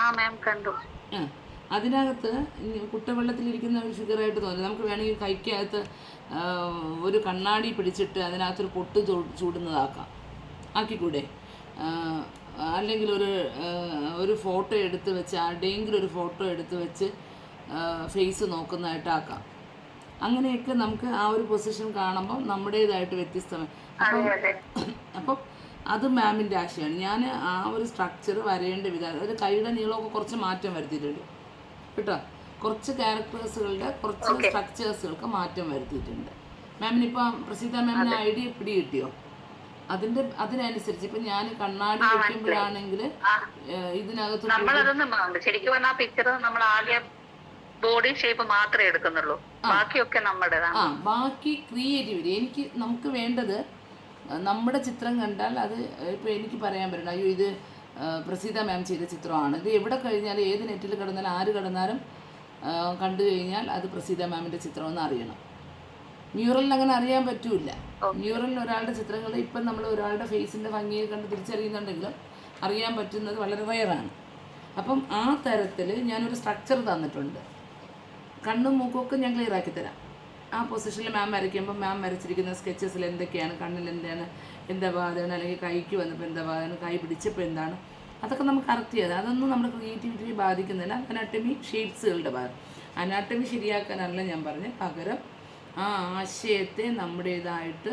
ആ മാം കണ്ടു. ആ അതിനകത്ത് കുട്ടവെള്ളത്തിലിരിക്കുന്ന ഒരു ഫിഗറായിട്ട് തോന്നി. നമുക്ക് വേണമെങ്കിൽ കൈക്കകത്ത് ഒരു കണ്ണാടി പിടിച്ചിട്ട് അതിനകത്തൊരു പൊട്ട് ചൂടുന്നതാക്കാം, ആക്കിക്കൂടെ? അല്ലെങ്കിൽ ഒരു ഫോട്ടോ എടുത്ത് വെച്ച് ആരുടെയെങ്കിലും ഒരു ഫോട്ടോ എടുത്ത് വെച്ച് ഫേസ് നോക്കുന്നതായിട്ടാക്കാം. അങ്ങനെയൊക്കെ നമുക്ക് ആ ഒരു പൊസിഷൻ കാണുമ്പം നമ്മുടേതായിട്ട് വ്യത്യസ്തമായി. അപ്പം അത് മാമിൻ്റെ ആശയമാണ്. ഞാൻ ആ ഒരു സ്ട്രക്ചർ വരേണ്ട വിധാനം, ഒരു കൈയുടെ നീളമൊക്കെ കുറച്ച് മാറ്റം വരുത്തിയിട്ടുണ്ട് കേട്ടോ. കുറച്ച് ക്യാരക്ടേഴ്സുകളുടെ കുറച്ച് സ്ട്രക്ചേഴ്സുകൾക്ക് മാറ്റം വരുത്തിയിട്ടുണ്ട്. മാമിനിപ്പോൾ പ്രസീത മാമിന് ഐഡിയ പിടി കിട്ടിയോ? അതിനനുസരിച്ച് ഇപ്പം ഞാൻ കണ്ണാടി വയ്ക്കുമ്പോഴാണെങ്കിൽ ഇതിനകത്ത് ശരിക്കും പറഞ്ഞാൽ പിക്ചർ നമ്മൾ ആദ്യം ബോഡി ഷേപ്പ് മാത്രമേ എടുക്കുന്നുള്ളൂ, ബാക്കിയൊക്കെ നമ്മുടേതാണ്. ബാക്കി ക്രിയേറ്റിവിറ്റി നമുക്ക് വേണ്ടത് നമ്മുടെ ചിത്രം കണ്ടാൽ അത് ഇപ്പോൾ എനിക്ക് പറയാൻ പറ്റില്ല, അയ്യോ ഇത് പ്രസീത മാം ചെയ്ത ചിത്രമാണ്, ഇത് എവിടെ കഴിഞ്ഞാലും ഏത് നെറ്റിൽ കിടന്നാലും ആര് കിടന്നാലും കണ്ടു കഴിഞ്ഞാൽ അത് പ്രസീത മാമിൻ്റെ ചിത്രമെന്ന് അറിയണം. മ്യൂറലിന് അങ്ങനെ അറിയാൻ പറ്റൂല. മ്യൂറലിന് ഒരാളുടെ ചിത്രങ്ങൾ ഇപ്പം നമ്മൾ ഒരാളുടെ ഫേസിൻ്റെ ഭംഗിയെ കണ്ട് തിരിച്ചറിയുന്നുണ്ടെങ്കിലും അറിയാൻ പറ്റുന്നത് വളരെ റെയറാണ്. അപ്പം ആ തരത്തിൽ ഞാനൊരു സ്ട്രക്ചർ തന്നിട്ടുണ്ട്. കണ്ണും മൂക്കൊക്കെ ഞാൻ ക്ലിയർ ആക്കി തരാം. ആ പൊസിഷനിൽ മാം വരയ്ക്കുമ്പോൾ മാം വരച്ചിരിക്കുന്ന സ്കെച്ചസിൽ എന്തൊക്കെയാണ്, കണ്ണിൽ എന്താണ്, എന്താ ബാധയാണ്, അല്ലെങ്കിൽ കൈക്ക് വന്നപ്പോൾ എന്താ ബാധയാണ്, കൈ പിടിച്ചപ്പോൾ എന്താണ്, അതൊക്കെ നമുക്ക് കറക്റ്റ് ചെയ്യാതെ അതൊന്നും നമ്മുടെ ക്രിയേറ്റിവിറ്റിയെ ബാധിക്കുന്നില്ല. അനാട്ടമി ഷേപ്സുകളുടെ ഭാഗം അനാട്ടമി ശരിയാക്കാനല്ല ഞാൻ പറഞ്ഞത്, പകരം ആ ആശയത്തെ നമ്മുടേതായിട്ട്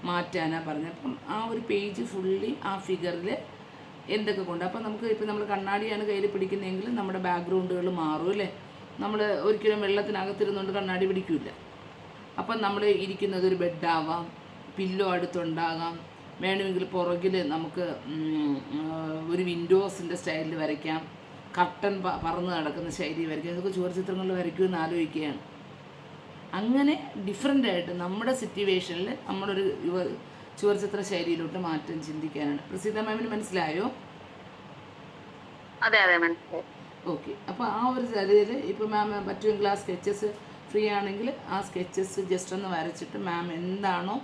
മാറ്റാനാണ് പറഞ്ഞത്. അപ്പം ആ ഒരു പേജ് ഫുള്ളി ആ ഫിഗറിൽ എന്തൊക്കെ കൊണ്ട്, അപ്പം നമുക്ക് ഇപ്പം നമ്മൾ കണ്ണാടിയാണ് കയ്യിൽ പിടിക്കുന്നതെങ്കിൽ നമ്മുടെ ബാക്ക്ഗ്രൗണ്ടുകൾ മാറും അല്ലേ. നമ്മൾ ഒരിക്കലും വെള്ളത്തിനകത്തിരുന്നുകൊണ്ട് കണ്ണാടി പിടിക്കില്ല. അപ്പം നമ്മൾ ഇരിക്കുന്നത് ഒരു ബെഡാവാം, പില്ലോ അടുത്തുണ്ടാകാം, വേണമെങ്കിൽ പുറകിൽ നമുക്ക് ഒരു വിൻഡോസിൻ്റെ സ്റ്റൈലിൽ വരയ്ക്കാം, കർട്ടൻ പറന്ന് നടക്കുന്ന ശൈലി വരയ്ക്കാം. ഇതൊക്കെ ചുവർച്ചിത്രങ്ങളിൽ വരയ്ക്കുമെന്ന് ആലോചിക്കുകയാണ്. അങ്ങനെ ഡിഫറെൻ്റായിട്ട് നമ്മുടെ സിറ്റുവേഷനിൽ നമ്മളൊരു ചുവർച്ചിത്ര ശൈലിയിലോട്ട് മാറ്റം ചിന്തിക്കാനാണ്. പ്രസീത മാമിന് മനസ്സിലായോ? അതെ അതെ മനസ്സിലായി. ഓക്കെ. അപ്പോൾ ആ ഒരു സ്ഥലത്തിൽ ഇപ്പോൾ മാം പറ്റുമെങ്കിൽ ആ സ്കെച്ചസ് ഫ്രീ ആണെങ്കിൽ ആ സ്കെച്ചസ് ജസ്റ്റ് ഒന്ന് വരച്ചിട്ട് മാം എന്താണോ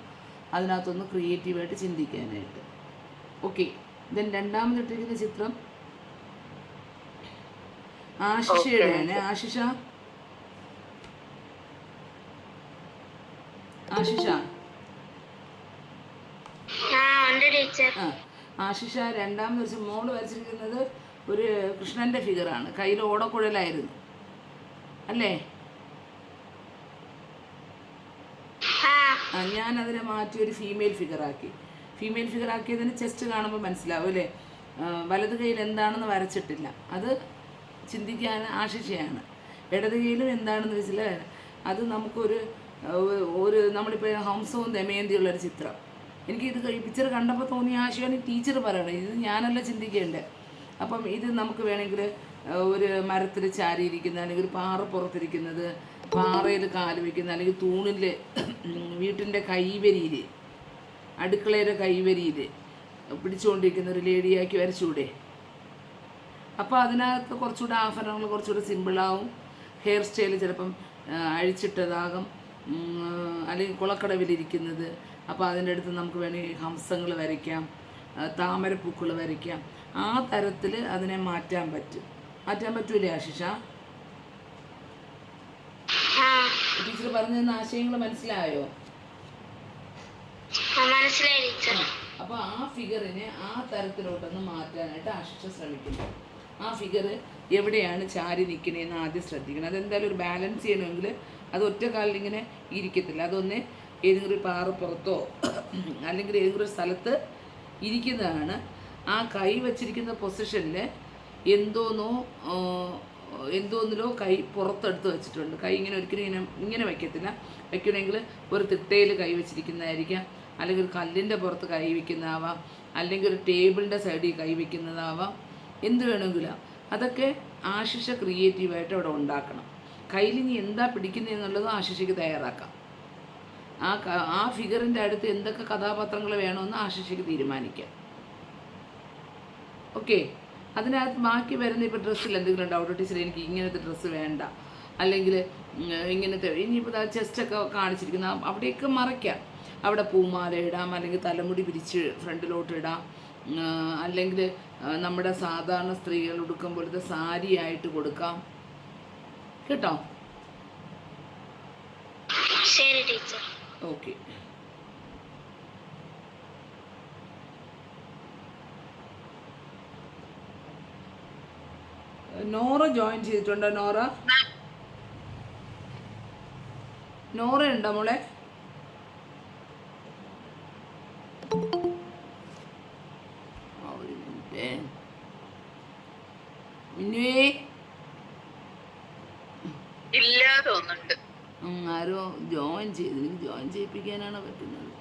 അതിനകത്തൊന്ന് ക്രിയേറ്റീവായിട്ട് ചിന്തിക്കാനായിട്ട്. ഓക്കെ. ദെൻ രണ്ടാമതിട്ടിരിക്കുന്ന ചിത്രം ആശിഷയുടെയാണ്. ആശിഷ ആശിഷ രണ്ടാമത് വെച്ച് മോള് വരച്ചിരിക്കുന്നത് ഒരു കൃഷ്ണൻ്റെ ഫിഗറാണ്, കയ്യിൽ ഓടക്കുഴലായിരുന്നു അല്ലേ? ഞാനതിനെ മാറ്റി ഒരു ഫീമെയിൽ ഫിഗറാക്കി. ഫീമെയിൽ ഫിഗറാക്കിയതിന് ചെസ്റ്റ് കാണുമ്പോൾ മനസ്സിലാവും അല്ലേ. വലത് കയ്യിൽ എന്താണെന്ന് വരച്ചിട്ടില്ല, അത് ചിന്തിക്കാൻ ആശിഷയാണ്. ഇടത് കയ്യിലും എന്താണെന്ന് വെച്ചാൽ അത് നമുക്കൊരു നമ്മളിപ്പോൾ ഹംസവും ദമയന്തിയുള്ളൊരു ചിത്രം. എനിക്കിത് പിക്ചർ കണ്ടപ്പോൾ തോന്നിയ ആശയമാണ് ടീച്ചർ പറയണത്, ഇത് ഞാനല്ല ചിന്തിക്കേണ്ടത്. അപ്പം ഇത് നമുക്ക് വേണമെങ്കിൽ ഒരു മരത്തിൽ ചാരിയിരിക്കുന്ന, അല്ലെങ്കിൽ ഒരു പാറ പുറത്തിരിക്കുന്നത്, പാറയിൽ കാല് വയ്ക്കുന്ന, അല്ലെങ്കിൽ തൂണിൽ വീട്ടിൻ്റെ കൈവരിയിൽ, അടുക്കളയുടെ കൈവരിയിൽ പിടിച്ചുകൊണ്ടിരിക്കുന്ന ഒരു ലേഡിയാക്കി വരച്ചുകൂടെ? അപ്പോൾ അതിനകത്ത് കുറച്ചുകൂടെ ആഭരണങ്ങൾ കുറച്ചുകൂടെ സിമ്പിളാവും. ഹെയർ സ്റ്റൈൽ ചിലപ്പം അഴിച്ചിട്ടതാകും, അല്ലെങ്കിൽ കുളക്കടവിലിരിക്കുന്നത്. അപ്പോൾ അതിൻ്റെ അടുത്ത് നമുക്ക് വേണമെങ്കിൽ ഹംസങ്ങൾ വരയ്ക്കാം, താമരപ്പൂക്കൾ വരയ്ക്കാം. ആ തരത്തിൽ അതിനെ മാറ്റാൻ പറ്റൂലേ ആശിഷ? ടീച്ചർ പറഞ്ഞു തന്ന ആശയങ്ങൾ മനസ്സിലായോ? അപ്പോൾ ആ ഫിഗറിനെ ആ തരത്തിലോട്ടൊന്ന് മാറ്റാനായിട്ട് ആശിഷ ശ്രമിക്കുന്നു. ആ ഫിഗർ എവിടെയാണ് ചാരി നിൽക്കണേന്ന് ആദ്യം ശ്രദ്ധിക്കണം. അതെന്തായാലും ഒരു ബാലൻസ് ചെയ്യണമെങ്കിൽ അത് ഒറ്റ കാലിലിങ്ങനെ ഇരിക്കത്തില്ല. അതൊന്ന് ഏതെങ്കിലും ഒരു പാറപ്പുറത്തോ അല്ലെങ്കിൽ ഏതെങ്കിലും ഒരു സ്ഥലത്ത് ഇരിക്കുന്നതാണ്. ആ കൈ വച്ചിരിക്കുന്ന പൊസിഷനിൽ എന്തോന്നിലോ കൈ പുറത്തെടുത്ത് വെച്ചിട്ടുണ്ട്. കൈ ഇങ്ങനെ ഒരിക്കലും ഇങ്ങനെ വയ്ക്കത്തില്ല. വയ്ക്കണമെങ്കിൽ ഒരു തിട്ടയിൽ കൈ വെച്ചിരിക്കുന്നതായിരിക്കാം, അല്ലെങ്കിൽ ഒരു കല്ലിൻ്റെ പുറത്ത് കൈ വയ്ക്കുന്നതാവാം, അല്ലെങ്കിൽ ഒരു ടേബിളിൻ്റെ സൈഡിൽ കൈ വയ്ക്കുന്നതാവാം, എന്ത് വേണമെങ്കിലും. അതൊക്കെ ആശിഷ ക്രിയേറ്റീവായിട്ട് അവിടെ ഉണ്ടാക്കണം. കയ്യിൽ ഇനി എന്താ പിടിക്കുന്നതെന്നുള്ളത് ആശിഷയ്ക്ക് തയ്യാറാക്കാം. ആ ഫിഗറിൻ്റെ അടുത്ത് എന്തൊക്കെ കഥാപാത്രങ്ങൾ വേണമെന്ന് ആശിഷയ്ക്ക് തീരുമാനിക്കാം. ഓക്കെ. അതിനകത്ത് ബാക്കി വരുന്ന ഇപ്പോൾ ഡ്രസ്സിൽ എന്തെങ്കിലും ഡൗട്ട്, ടീച്ചർ എനിക്ക് ഇങ്ങനത്തെ ഡ്രസ്സ് വേണ്ട, അല്ലെങ്കിൽ ഇങ്ങനത്തെ, ഇനിയിപ്പോൾ ചെസ്റ്റൊക്കെ കാണിച്ചിരിക്കുന്ന അവിടെയൊക്കെ മറയ്ക്കാം. അവിടെ പൂമാല ഇടാം, അല്ലെങ്കിൽ തലമുടി പിരിച്ച് ഫ്രണ്ടിലോട്ട് ഇടാം, അല്ലെങ്കിൽ നമ്മുടെ സാധാരണ സ്ത്രീകൾ ഉടുക്കും പോലത്തെ സാരി ആയിട്ട് കൊടുക്കാം കേട്ടോ. ശരി ടീച്ചർ. ഓക്കെ. നോറ ജോയിൻ ചെയ്തിട്ടുണ്ടോ? നോറ ഉണ്ടോ മോളെ? ഒരു മിനിറ്റ്. മിന്നുവേ ഇല്ല തോന്നുന്നുണ്ട്. ആരോ ജോയിൻ ചെയ്ത്, എനിക്ക് ജോയിൻ ചെയ്യിപ്പിക്കാനാണ് പറ്റുന്നത്.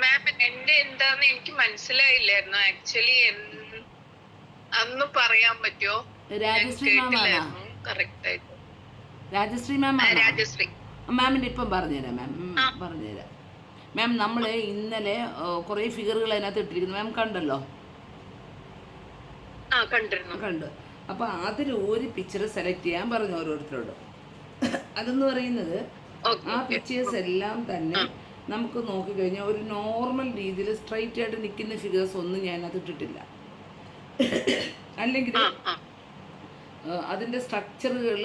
മാം എന്റെ എന്താന്ന് എനിക്ക് മനസ്സിലായില്ലായിരുന്നു ആക്ച്വലി. അന്ന് പറയാൻ പറ്റുമോ? രാജശ്രീ മാമാണോ? കറക്റ്റ് ആയിട്ട് രാജശ്രീ മാം. രാജശ്രീ മാമിൻ്റെ ഇപ്പം പറഞ്ഞുതരാം മാം, പറഞ്ഞുതരാം മാം. നമ്മൾ ഇന്നലെ കുറേ ഫിഗറുകൾ അതിനകത്ത് ഇട്ടിരിക്കുന്നു, മാം കണ്ടല്ലോ? കണ്ടു. അപ്പോൾ അതിൽ ഒരു പിക്ചർ സെലക്ട് ചെയ്യാൻ പറഞ്ഞു ഓരോരുത്തരോട്. അതെന്ന് പറയുന്നത് ആ പിക്ചേഴ്സ് എല്ലാം തന്നെ നമുക്ക് നോക്കിക്കഴിഞ്ഞാൽ ഒരു നോർമൽ രീതിയിൽ സ്ട്രൈറ്റ് ആയിട്ട് നിൽക്കുന്ന ഫിഗേഴ്സ് ഒന്നും ഞാൻ അതിനകത്ത് ഇട്ടിട്ടില്ല. അല്ലെങ്കിൽ അതിൻ്റെ സ്ട്രക്ചറുകൾ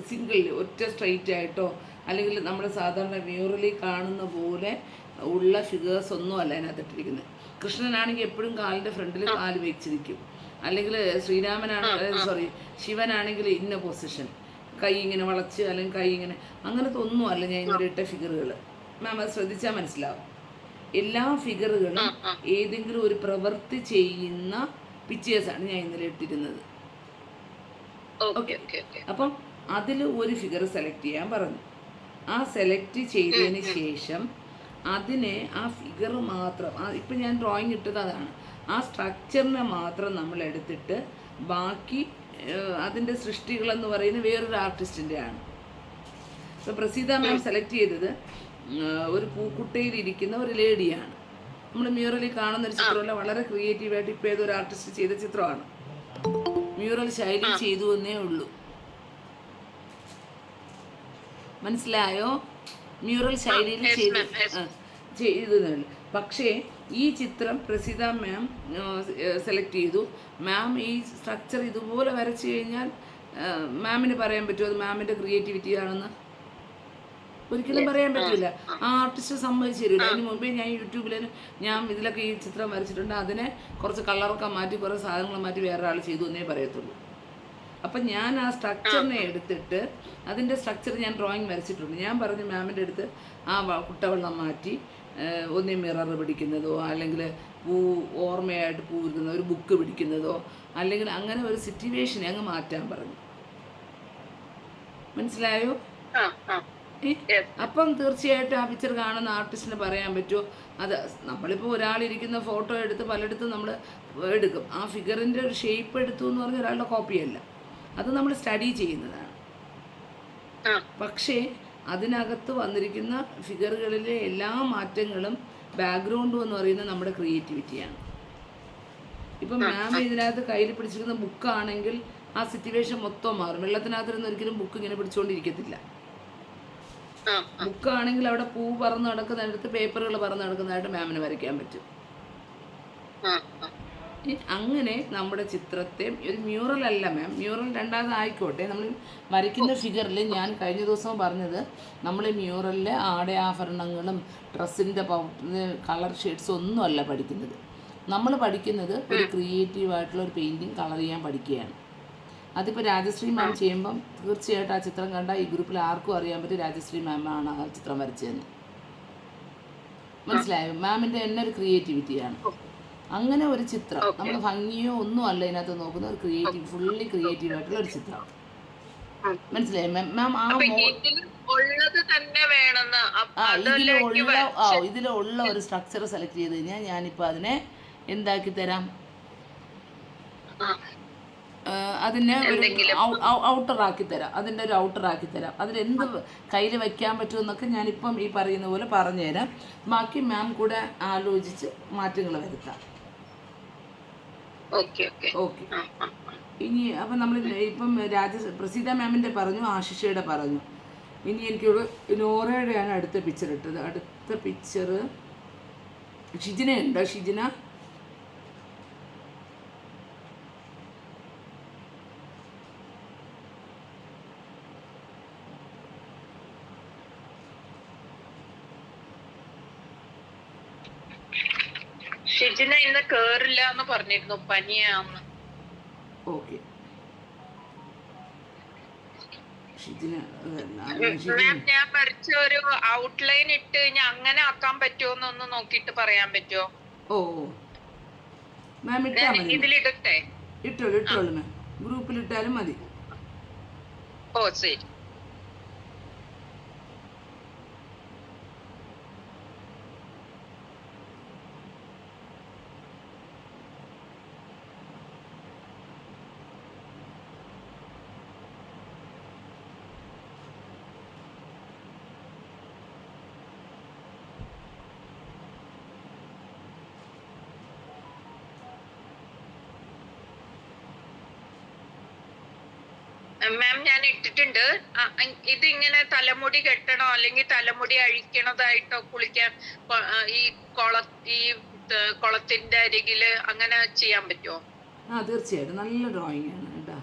സിംഗിൾ ഒറ്റ സ്ട്രൈറ്റ് ആയിട്ടോ അല്ലെങ്കിൽ നമ്മുടെ സാധാരണ മ്യൂറലി കാണുന്ന പോലെ ഉള്ള ഫിഗേഴ്സ് ഒന്നും അല്ല അതിനകത്ത് ഇട്ടിരിക്കുന്നത്. കൃഷ്ണനാണെങ്കിൽ എപ്പോഴും കാലിൻ്റെ ഫ്രണ്ടിൽ കാല് വെച്ചിരിക്കും, അല്ലെങ്കിൽ ശിവനാണെങ്കിൽ ഇന്ന പൊസിഷൻ, കൈ ഇങ്ങനെ വളച്ച് അല്ലെങ്കിൽ കൈ ഇങ്ങനെ, അങ്ങനത്തെ ഒന്നും അല്ല ഞാൻ ഇന്നലെ ഇട്ട ഫിഗറുകൾ. മാം അത് ശ്രദ്ധിച്ചാൽ മനസ്സിലാവും. എല്ലാ ഫിഗറുകളും ഏതെങ്കിലും ഒരു പ്രവൃത്തി ചെയ്യുന്ന പിക്ചേഴ്സാണ് ഞാൻ ഇന്നലെ ഇട്ടിരുന്നത്. അപ്പം അതിൽ ഒരു ഫിഗർ സെലക്ട് ചെയ്യാൻ പറഞ്ഞു. ആ സെലക്ട് ചെയ്തതിന് ശേഷം അതിനെ ആ ഫിഗർ മാത്രം, ഇപ്പം ഞാൻ ഡ്രോയിങ് ഇട്ടത് അതാണ്, ആ സ്ട്രക്ചറിനെ മാത്രം നമ്മൾ എടുത്തിട്ട് ബാക്കി അതിൻ്റെ സൃഷ്ടികളെന്ന് പറയുന്നത് വേറൊരു ആർട്ടിസ്റ്റിൻ്റെ ആണ്. ഇപ്പോൾ പ്രസീത മാം സെലക്ട് ചെയ്തത് ഒരു പൂക്കുട്ടയിലിരിക്കുന്ന ഒരു ലേഡിയാണ്. നമ്മൾ മ്യൂറലിൽ കാണുന്നൊരു ചിത്രമല്ല, വളരെ ക്രിയേറ്റീവായിട്ട് ഇപ്പോൾ ഏതൊരു ആർട്ടിസ്റ്റ് ചെയ്ത ചിത്രമാണ്. മ്യൂറൽ ശൈലി ചെയ്തു എന്നേ ഉള്ളൂ. മനസ്സിലായോ? മ്യൂറൽ ശൈലിയിൽ ചെയ്തതാണ്. പക്ഷേ ഈ ചിത്രം പ്രസീത മാം സെലക്ട് ചെയ്തു. മാം ഈ സ്ട്രക്ചർ ഇതുപോലെ വരച്ചു കഴിഞ്ഞാൽ മാമിന് പറയാൻ പറ്റുമോ അത് മാമിൻ്റെ ക്രിയേറ്റിവിറ്റി ആണെന്ന്? ഒരിക്കലും പറയാൻ പറ്റില്ല. ആ ആർട്ടിസ്റ്റ് സമ്മതിച്ചു തരില്ല. അതിന് മുമ്പേ ഞാൻ യൂട്യൂബിൽ ഞാൻ ഇതിലൊക്കെ ഈ ചിത്രം വരച്ചിട്ടുണ്ട്, അതിനെ കുറച്ച് കളറൊക്കെ മാറ്റി കുറേ സാധനങ്ങൾ മാറ്റി വേറെ ആൾ ചെയ്തു എന്നേ പറയത്തുള്ളൂ. അപ്പം ഞാൻ ആ സ്ട്രക്ചറിനെ എടുത്തിട്ട് അതിൻ്റെ സ്ട്രക്ചർ ഞാൻ ഡ്രോയിങ് വരച്ചിട്ടുണ്ട്. ഞാൻ പറഞ്ഞു മാമിൻ്റെ അടുത്ത് ആ കുട്ടവെള്ളം മാറ്റി ഒന്നീ മിറർ പിടിക്കുന്നതോ അല്ലെങ്കിൽ പൂ ഓർമ്മയായിട്ട് പൂ ഇരിക്കുന്ന ഒരു ബുക്ക് പിടിക്കുന്നതോ അല്ലെങ്കിൽ അങ്ങനെ ഒരു സിറ്റുവേഷനെ അങ്ങ് മാറ്റാൻ പറഞ്ഞു. മനസ്സിലായോ? അപ്പം തീർച്ചയായിട്ടും ആ പിക്ചർ കാണുന്ന ആർട്ടിസ്റ്റിന് പറയാൻ പറ്റുമോ അത്? നമ്മളിപ്പോൾ ഒരാളിരിക്കുന്ന ഫോട്ടോ എടുത്ത് പലയിടത്തും നമ്മൾ എടുക്കും. ആ ഫിഗറിൻ്റെ ഒരു ഷേപ്പ് എടുത്തു എന്ന് പറഞ്ഞാൽ ഒരാളുടെ കോപ്പിയല്ല, അത് നമ്മൾ സ്റ്റഡി ചെയ്യുന്നതാണ്. പക്ഷേ അതിനകത്ത് വന്നിരിക്കുന്ന ഫിഗറുകളിലെ എല്ലാ മാറ്റങ്ങളും ബാക്ക്ഗ്രൗണ്ടും എന്ന് പറയുന്നത് നമ്മുടെ ക്രിയേറ്റിവിറ്റിയാണ്. ഇപ്പം മാം ഇതിനകത്ത് കയ്യിൽ പിടിച്ചിരിക്കുന്ന ബുക്കാണെങ്കിൽ ആ സിറ്റുവേഷൻ മൊത്തം മാറും. വെള്ളത്തിനകത്തിരുന്ന് ഒരിക്കലും ബുക്ക് ഇങ്ങനെ പിടിച്ചുകൊണ്ടിരിക്കത്തില്ല. ബുക്കാണെങ്കിൽ അവിടെ പൂ പറന്ന് നടക്കുന്നിടത്ത് പേപ്പറുകൾ പറന്ന് നടക്കുന്നതായിട്ട് മാമിന് വരയ്ക്കാൻ പറ്റും. അങ്ങനെ നമ്മുടെ ചിത്രത്തെ ഒരു മ്യൂറൽ അല്ല മാം, മ്യൂറൽ രണ്ടാമത് ആയിക്കോട്ടെ. നമ്മൾ വരയ്ക്കുന്ന ഫിഗറിൽ ഞാൻ കഴിഞ്ഞ ദിവസം പറഞ്ഞത് നമ്മൾ മ്യൂറലിലെ ആടയാഭരണങ്ങളും ഡ്രസ്സിൻ്റെ കളർ ഷെയ്ഡ്സും ഒന്നും അല്ല പഠിക്കുന്നത്. നമ്മൾ പഠിക്കുന്നത് ഒരു ക്രിയേറ്റീവായിട്ടുള്ള ഒരു പെയിൻറ്റിങ് കളർ ചെയ്യാൻ പഠിക്കുകയാണ്. അതിപ്പോൾ രാജശ്രീ മാം ചെയ്യുമ്പം തീർച്ചയായിട്ടും ആ ചിത്രം കണ്ടാൽ ഈ ഗ്രൂപ്പിൽ ആർക്കും അറിയാൻ പറ്റും രാജശ്രീ മാമാണ് ആ ചിത്രം വരച്ചതെന്ന്. മനസ്സിലായോ? മാമിൻ്റെ തന്നെ ഒരു ക്രിയേറ്റിവിറ്റിയാണ്. അങ്ങനെ ഒരു ചിത്രം നമ്മൾ ഭംഗിയോ ഒന്നും അല്ല ഇതിനകത്ത് നോക്കുന്ന ഒരു ക്രിയേറ്റീവ്, ഫുള്ളി ക്രിയേറ്റീവ് ആയിട്ടുള്ള ഒരു ചിത്രം. മനസ്സിലായോ മാം? ഇതിലുള്ള ഒരു സ്ട്രക്ചർ സെലക്ട് ചെയ്ത് കഴിഞ്ഞാൽ ഞാനിപ്പോൾ അതിനെ എന്താക്കി തരാം, അതിനെ ഒരു ഔട്ടറാക്കി തരാം, അതിൻ്റെ ഒരു ഔട്ടറാക്കി തരാം. അതിലെന്ത് കയ്യിൽ വയ്ക്കാൻ പറ്റുമെന്നൊക്കെ ഞാനിപ്പം ഈ പറയുന്ന പോലെ പറഞ്ഞുതരാം. ബാക്കി മാം കൂടെ ആലോചിച്ച് മാറ്റങ്ങൾ വരുത്താം. ഓക്കെ. ഇനി അപ്പം നമ്മൾ ഇപ്പം പ്രസീത മാമിൻ്റെ പറഞ്ഞു, ആശിഷയുടെ പറഞ്ഞു. ഇനി എനിക്കൊരു നോറയുടെയാണ് അടുത്ത പിക്ചർ ഇട്ടത്. അടുത്ത പിക്ചർ ഷിജിന ഉണ്ടോ? ഷിജിന ഷിജിന ഇന്ന് കേറില്ല എന്ന് പറഞ്ഞിരുന്നു, പനിയാന്ന്. ഓക്കെ. ഷിജിന മാം, ഞാൻ വരച്ച ഒരു ഔട്ട്ലൈൻ ഇട്ട് കഴിഞ്ഞാൽ അങ്ങനെ ആക്കാൻ പറ്റുമോന്നൊന്ന് നോക്കിട്ട് പറയാൻ പറ്റുമോ? ഓ മാം ഇട്ടാൽ മതി. ഇതിലിടട്ടെ? ഇട്ടോളൂ മാം, ഗ്രൂപ്പിലിട്ടാലും മതി. ഓ ശരി. മാം, ഞാൻ ഇട്ടിട്ടുണ്ട്. ഇതിങ്ങനെ തലമുടി കെട്ടണോ അല്ലെങ്കിൽ തലമുടി അഴിക്കണതായിട്ടോ കുളിക്കാൻ ഈ കുളത്തിന്റെ അരികില് അങ്ങനെ ചെയ്യാൻ പറ്റുമോ? ആ തീർച്ചയായിട്ടും, നല്ല ഡ്രോയിങ് ആണ് കേട്ടോ.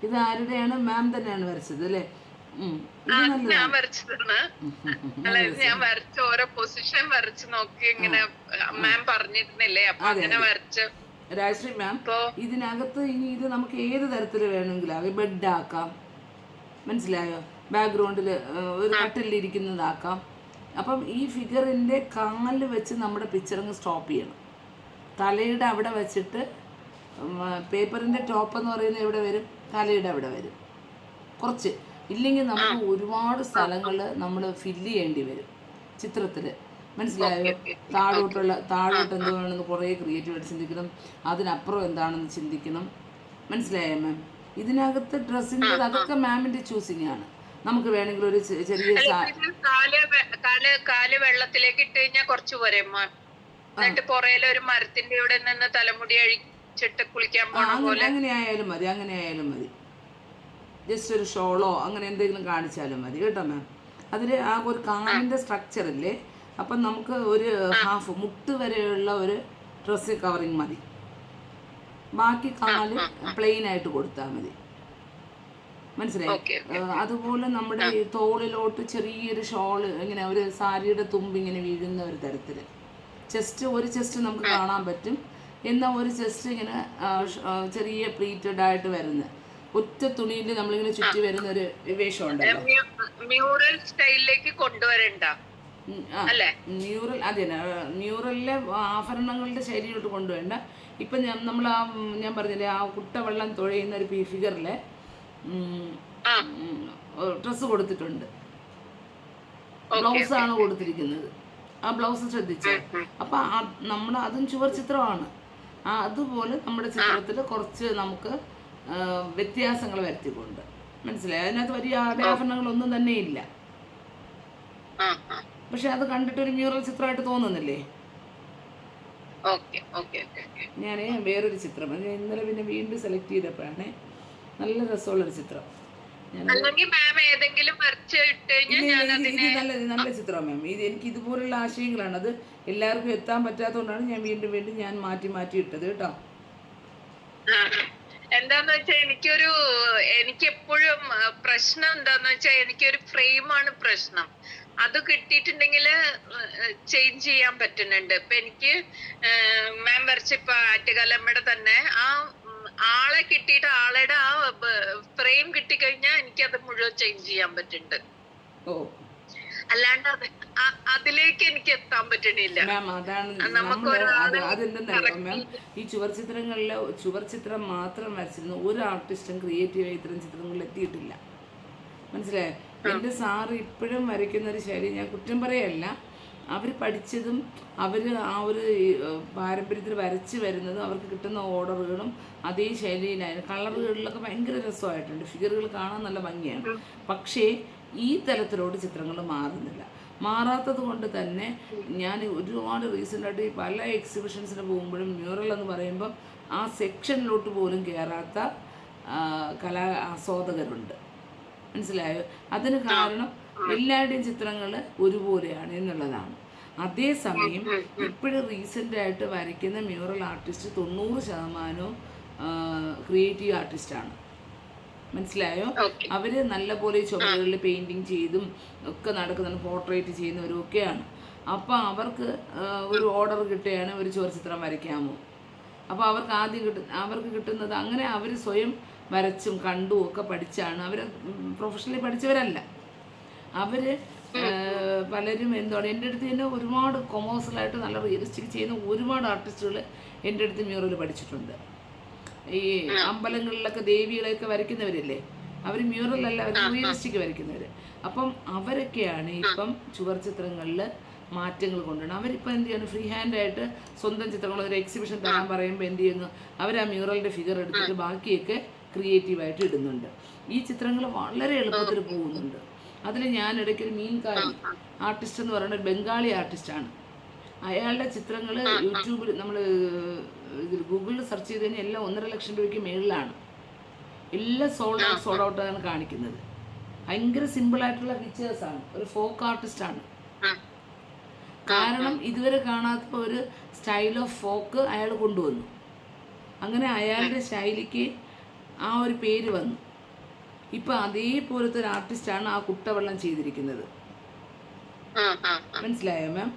ഇത് ആരുടെയാണ്? മാം തന്നെയാണ് വരച്ചത് അല്ലേ? ഞാൻ വരച്ചതാണ്. അതായത് ഞാൻ വരച്ച ഓരോ പൊസിഷൻ വരച്ച് നോക്കി ഇങ്ങനെ മാം പറഞ്ഞിരുന്നില്ലേ, അപ്പൊ അങ്ങനെ വരച്ച. രാജശ്രീ മാം, ഇതിനകത്ത് ഇനി ഇത് നമുക്ക് ഏത് തരത്തിൽ വേണമെങ്കിലും ആകാം. ബെഡ് ആക്കാം, മനസ്സിലായോ? ബാക്ക്ഗ്രൗണ്ടിൽ ഒരു കട്ടിലിരിക്കുന്നതാക്കാം. അപ്പം ഈ ഫിഗറിൻ്റെ കാലിൽ വെച്ച് നമ്മുടെ പിക്ചറിങ് സ്റ്റോപ്പ് ചെയ്യണം. തലയുടെ അവിടെ വെച്ചിട്ട് പേപ്പറിൻ്റെ ടോപ്പ് എന്ന് പറയുന്നത് എവിടെ വരും? തലയുടെ അവിടെ വരും. കുറച്ച് ഇല്ലെങ്കിൽ നമുക്ക് ഒരുപാട് സ്ഥലങ്ങൾ നമ്മൾ ഫില്ല് ചെയ്യേണ്ടി വരും ചിത്രത്തിൽ, മനസ്സിലായോ? താഴോട്ട് എന്താണെന്ന് കുറേ ക്രിയേറ്റീവായിട്ട് ചിന്തിക്കണം, അതിനപ്പുറം എന്താണെന്ന് ചിന്തിക്കണം, മനസ്സിലായോ മാം? ഇതിനകത്ത് ഡ്രസ്സിൻ്റെ അതൊക്കെ മാമിൻ്റെ ചൂസിങ് ആണ്. നമുക്ക് വേണമെങ്കിൽ ഒരു ചെറിയ കാല് വെള്ളത്തിലേക്ക് ഇട്ട് കഴിഞ്ഞാൽ കുറച്ച് പോരെ മാം? എന്നിട്ട് പുറയിലെ ഒരു മരത്തിന്റെ ഇവിടെ നിന്ന് തലമുടി അഴിച്ചിട്ട് കുളിക്കാൻ പോണ പോലെ അങ്ങനെ ആയാലും മതി. ജസ്റ്റ് ഒരു ഷോളോ അങ്ങനെ എന്തെങ്കിലും കാണിച്ചാലും മതി കേട്ടോ മാം. അതിൽ ആ ഒരു കാലിൻ്റെ സ്ട്രക്ചറില്ലേ, അപ്പം നമുക്ക് ഒരു ഹാഫ് മുട്ട് വരെയുള്ള ഒരു ഡ്രസ്സ് കവറിങ് മതി. ബാക്കി കാല് പ്ലെയിൻ ആയിട്ട് കൊടുത്താൽ മതി, മനസ്സിലായി? അതുപോലെ നമ്മുടെ ഈ തോളിലോട്ട് ചെറിയൊരു ഷോള് ഇങ്ങനെ ഒരു സാരിയുടെ തുമ്പ് ഇങ്ങനെ വീഴുന്ന ഒരു തരത്തിൽ ഒരു ചെസ്റ്റ് നമുക്ക് കാണാൻ പറ്റും. എന്നാൽ ഒരു ചെസ്റ്റ് ഇങ്ങനെ ചെറിയ പ്ലീറ്റഡ് ആയിട്ട് വരുന്ന ഒറ്റ തുണിയിൽ നമ്മളിങ്ങനെ ചുറ്റി വരുന്ന ഒരു വേഷം ഉണ്ടല്ലോ. മ്യൂറൽ സ്റ്റൈലിലേക്ക് കൊണ്ടുവരണ്ട അല്ലേ? മ്യൂറൽ അതെ, മ്യൂറലിലെ ആഭരണങ്ങളുടെ ശൈലിയിലോട്ട് കൊണ്ടുവേണ്ട. ഇപ്പം നമ്മൾ ഞാൻ പറഞ്ഞില്ലേ, ആ കുട്ടവെള്ളം തുഴയുന്ന ഒരു ഫിഗറിലെ ഡ്രസ്സ് കൊടുത്തിട്ടുണ്ട്, ബ്ലൗസാണ് കൊടുത്തിരിക്കുന്നത്. ആ ബ്ലൗസ് ശ്രദ്ധിച്ചു. അപ്പം അതും ചുവർ ചിത്രമാണ്. അതുപോലെ നമ്മുടെ ചിത്രത്തിൽ കുറച്ച് നമുക്ക് വ്യത്യാസങ്ങൾ വരുത്തിക്കൊണ്ട്, മനസ്സിലായി? അതിനകത്ത് വലിയ ആഭരണങ്ങളൊന്നും തന്നെ ഇല്ല, പക്ഷെ അത് കണ്ടിട്ട് ഒരു മ്യൂറൽ ചിത്രമായിട്ട് തോന്നുന്നില്ലേ? ഞാൻ വേറൊരു ചിത്രം ഇന്നലെ പിന്നെ വീണ്ടും സെലക്ട് ചെയ്തപ്പോഴാണ് നല്ല രസമുള്ളൊരു ചിത്രം. നല്ല ചിത്രം മാം. എനിക്ക് ഇതുപോലുള്ള ആശയങ്ങളാണ്, അത് എല്ലാവർക്കും എത്താൻ പറ്റാത്തതുകൊണ്ടാണ് ഞാൻ വീണ്ടും ഞാൻ മാറ്റി ഇട്ടത് കേട്ടോ. എന്താന്ന് വെച്ചാൽ എനിക്ക് എപ്പോഴും പ്രശ്നം എന്താന്ന് വെച്ചാൽ എനിക്കൊരു ഫ്രെയിമാണ് പ്രശ്നം. അത് കിട്ടിയിട്ടുണ്ടെങ്കിൽ ചേഞ്ച് ചെയ്യാൻ പറ്റുന്നുണ്ട്. ഇപ്പൊ എനിക്ക് മാം വരച്ച ഇപ്പൊ ആറ്റുകാലമ്മയുടെ തന്നെ ആളെ കിട്ടിയിട്ട് ആളുടെ ആ ഫ്രെയിം കിട്ടിക്കഴിഞ്ഞാൽ എനിക്കത് മുഴുവൻ ചേഞ്ച് ചെയ്യാൻ പറ്റുന്നുണ്ട്. അല്ലാണ്ട് അതിലേക്ക് എനിക്ക് എത്താൻ പറ്റണില്ല. ഈ ചുവർ ചിത്രം മാത്രം വരച്ചിരുന്നു ഒരു ആർട്ടിസ്റ്റും ക്രിയേറ്റീവായി ഇത്തരം ചിത്രങ്ങളിൽ എത്തിയിട്ടില്ല, മനസ്സിലായോ? എൻ്റെ സാറ് ഇപ്പോഴും വരയ്ക്കുന്ന ഒരു ശൈലി ഞാൻ കുറ്റം പറയല്ല. അവർ പഠിച്ചതും അവർ ആ ഒരു പാരമ്പര്യത്തിൽ വരച്ച് വരുന്നതും അവർക്ക് കിട്ടുന്ന ഓർഡറുകളും അതേ ശൈലിയിലായിരുന്നു. കളറുകളിലൊക്കെ ഭയങ്കര രസമായിട്ടുണ്ട്, ഫിഗറുകൾ കാണാൻ നല്ല ഭംഗിയാണ്. പക്ഷേ ഈ തലത്തിലോട്ട് ചിത്രങ്ങൾ മാറാത്തത് കൊണ്ട് തന്നെ ഞാൻ ഒരുപാട് റീസെൻ്റായിട്ട് പല എക്സിബിഷൻസിന് പോകുമ്പോഴും മ്യൂറൽ എന്ന് പറയുമ്പം ആ സെക്ഷനിലോട്ട് പോലും കയറാത്ത കലാ ആസ്വാദകരുണ്ട്, മനസ്സിലായോ? അതിന് കാരണം എല്ലാവരുടെയും ചിത്രങ്ങൾ ഒരുപോലെയാണ് എന്നുള്ളതാണ്. അതേസമയം ഇപ്പോഴും റീസെൻ്റായിട്ട് വരയ്ക്കുന്ന മ്യൂറൽ ആർട്ടിസ്റ്റ് 90% ക്രിയേറ്റീവ് ആർട്ടിസ്റ്റാണ്. മനസ്സിലായോ? അവർ നല്ലപോലെ ചുമരുകളിൽ പെയിൻറ്റിങ് ചെയ്തും ഒക്കെ നടക്കുന്നുണ്ട്, പോർട്രേറ്റ് ചെയ്യുന്നവരും ഒക്കെയാണ്. അപ്പോൾ അവർക്ക് ഒരു ഓർഡർ കിട്ടുകയാണ് ഒരു ചുവർച്ചിത്രം വരയ്ക്കാമോ. അപ്പോൾ അവർക്ക് കിട്ടുന്നത് അങ്ങനെ അവർ സ്വയം വരച്ചും കണ്ടും ഒക്കെ പഠിച്ചാണ്. അവർ പ്രൊഫഷണലി പഠിച്ചവരല്ല. അവർ പലരും എന്താണ് എൻ്റെ അടുത്ത് തന്നെ ഒരുപാട് കൊമേഴ്സ്യലായിട്ട് നല്ല റിയലിസ്റ്റിക് ചെയ്യുന്ന ഒരുപാട് ആർട്ടിസ്റ്റുകൾ എൻ്റെ അടുത്ത് മ്യൂറൽ പഠിച്ചിട്ടുണ്ട്. ഈ അമ്പലങ്ങളിലൊക്കെ ദേവികളെയൊക്കെ വരയ്ക്കുന്നവരില്ലേ, അവർ മ്യൂറലല്ല, അവർ റിയലിസ്റ്റിക് വരയ്ക്കുന്നവർ. അപ്പം അവരൊക്കെയാണ് ഇപ്പം ചുവർ ചിത്രങ്ങളിൽ മാറ്റങ്ങൾ കൊണ്ടുവരണം. അവരിപ്പോൾ എന്ത് ചെയ്യുന്നു, ഫ്രീ ഹാൻഡായിട്ട് സ്വന്തം ചിത്രങ്ങൾ ഒരു എക്സിബിഷൻ തരാൻ പറയുമ്പോൾ എന്ത് ചെയ്യുന്നു, അവർ ആ മ്യൂറലിൻ്റെ ഫിഗർ എടുത്തിട്ട് ബാക്കിയൊക്കെ ക്രിയേറ്റീവായിട്ട് ഇടുന്നുണ്ട്. ഈ ചിത്രങ്ങൾ വളരെ എളുപ്പത്തിൽ പോകുന്നുണ്ട്. അതിൽ ഞാൻ ഇടയ്ക്കൊരു മീൻകാരി ആർട്ടിസ്റ്റ് എന്ന് പറയുന്ന ഒരു ബംഗാളി ആർട്ടിസ്റ്റാണ്. അയാളുടെ ചിത്രങ്ങൾ യൂട്യൂബിൽ നമ്മൾ ഇതിൽ ഗൂഗിളിൽ സെർച്ച് ചെയ്ത് കഴിഞ്ഞാൽ എല്ലാം 1.5 ലക്ഷം രൂപയ്ക്ക് മേളിലാണ്. എല്ലാം സോൾഡ് ഔട്ടാണ് കാണിക്കുന്നത്. ഭയങ്കര സിമ്പിളായിട്ടുള്ള പിക്ചേഴ്സാണ്. ഒരു ഫോക്ക് ആർട്ടിസ്റ്റാണ്. കാരണം ഇതുവരെ കാണാത്ത ഒരു സ്റ്റൈൽ ഓഫ് ഫോക്ക് അയാൾ കൊണ്ടുവന്നു. അങ്ങനെ അയാളുടെ ശൈലിക്ക് ആ ഒരു പേര് വന്നു. ഇപ്പം അതേപോലത്തെ ഒരു ആർട്ടിസ്റ്റാണ് ആ കുട്ടവെള്ളം ചെയ്തിരിക്കുന്നത്. മനസ്സിലായോ മാം?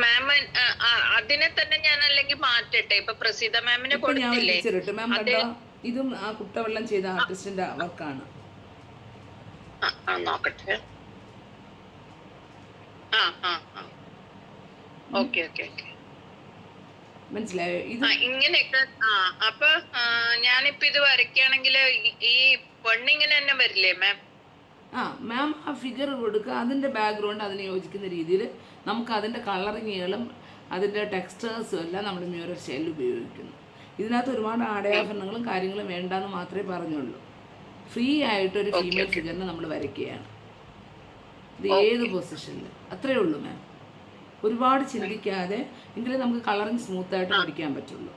മാം അതിനെ തന്നെ ഞാൻ അല്ലെങ്കിൽ മാറ്റട്ടെ. ഇപ്പൊ പ്രസീത മാമിന് കൊടുത്തില്ലേ മാം കണ്ടോ, ഇതും ആ കുട്ടവെള്ളം ചെയ്ത ആർട്ടിസ്റ്റിന്റെ വർക്കാണ്. നോക്കട്ടെ. മനസ്സിലായോ? ഇത് ഇങ്ങനെയൊക്കെ. അപ്പൊ ഞാനിപ്പോ ഇത് വരയ്ക്കുകയാണെങ്കിൽ ഈ പെണ്ണിങ്ങനെ തന്നെ വരില്ലേ മാം? മാം ആ ഫിഗർ കൊടുക്കുക, അതിൻ്റെ ബാക്ക്ഗ്രൗണ്ട് അതിന് യോജിക്കുന്ന രീതിയിൽ നമുക്ക് അതിൻ്റെ കളറിങ്ങുകളും അതിൻ്റെ ടെക്സ്റ്റേഴ്സും എല്ലാം നമ്മൾ മ്യൂറൽ സ്റ്റൈലിൽ ഉപയോഗിക്കുന്നു. ഇതിനകത്ത് ഒരുപാട് ആടയാഭരണങ്ങളും കാര്യങ്ങളും വേണ്ടെന്ന് മാത്രമേ പറഞ്ഞുള്ളൂ. ഫ്രീ ആയിട്ടൊരു ഫീമെയിൽ ഫിഗറിനെ നമ്മൾ വരയ്ക്കുകയാണ്. ഇത് ഏത് പൊസിഷനിൽ, അത്രയേ ഉള്ളൂ മാം. ഒരുപാട് ചിന്തിക്കാതെ എങ്കിലേ നമുക്ക് കളറിങ് സ്മൂത്തായിട്ട് പഠിക്കാൻ പറ്റുള്ളൂ.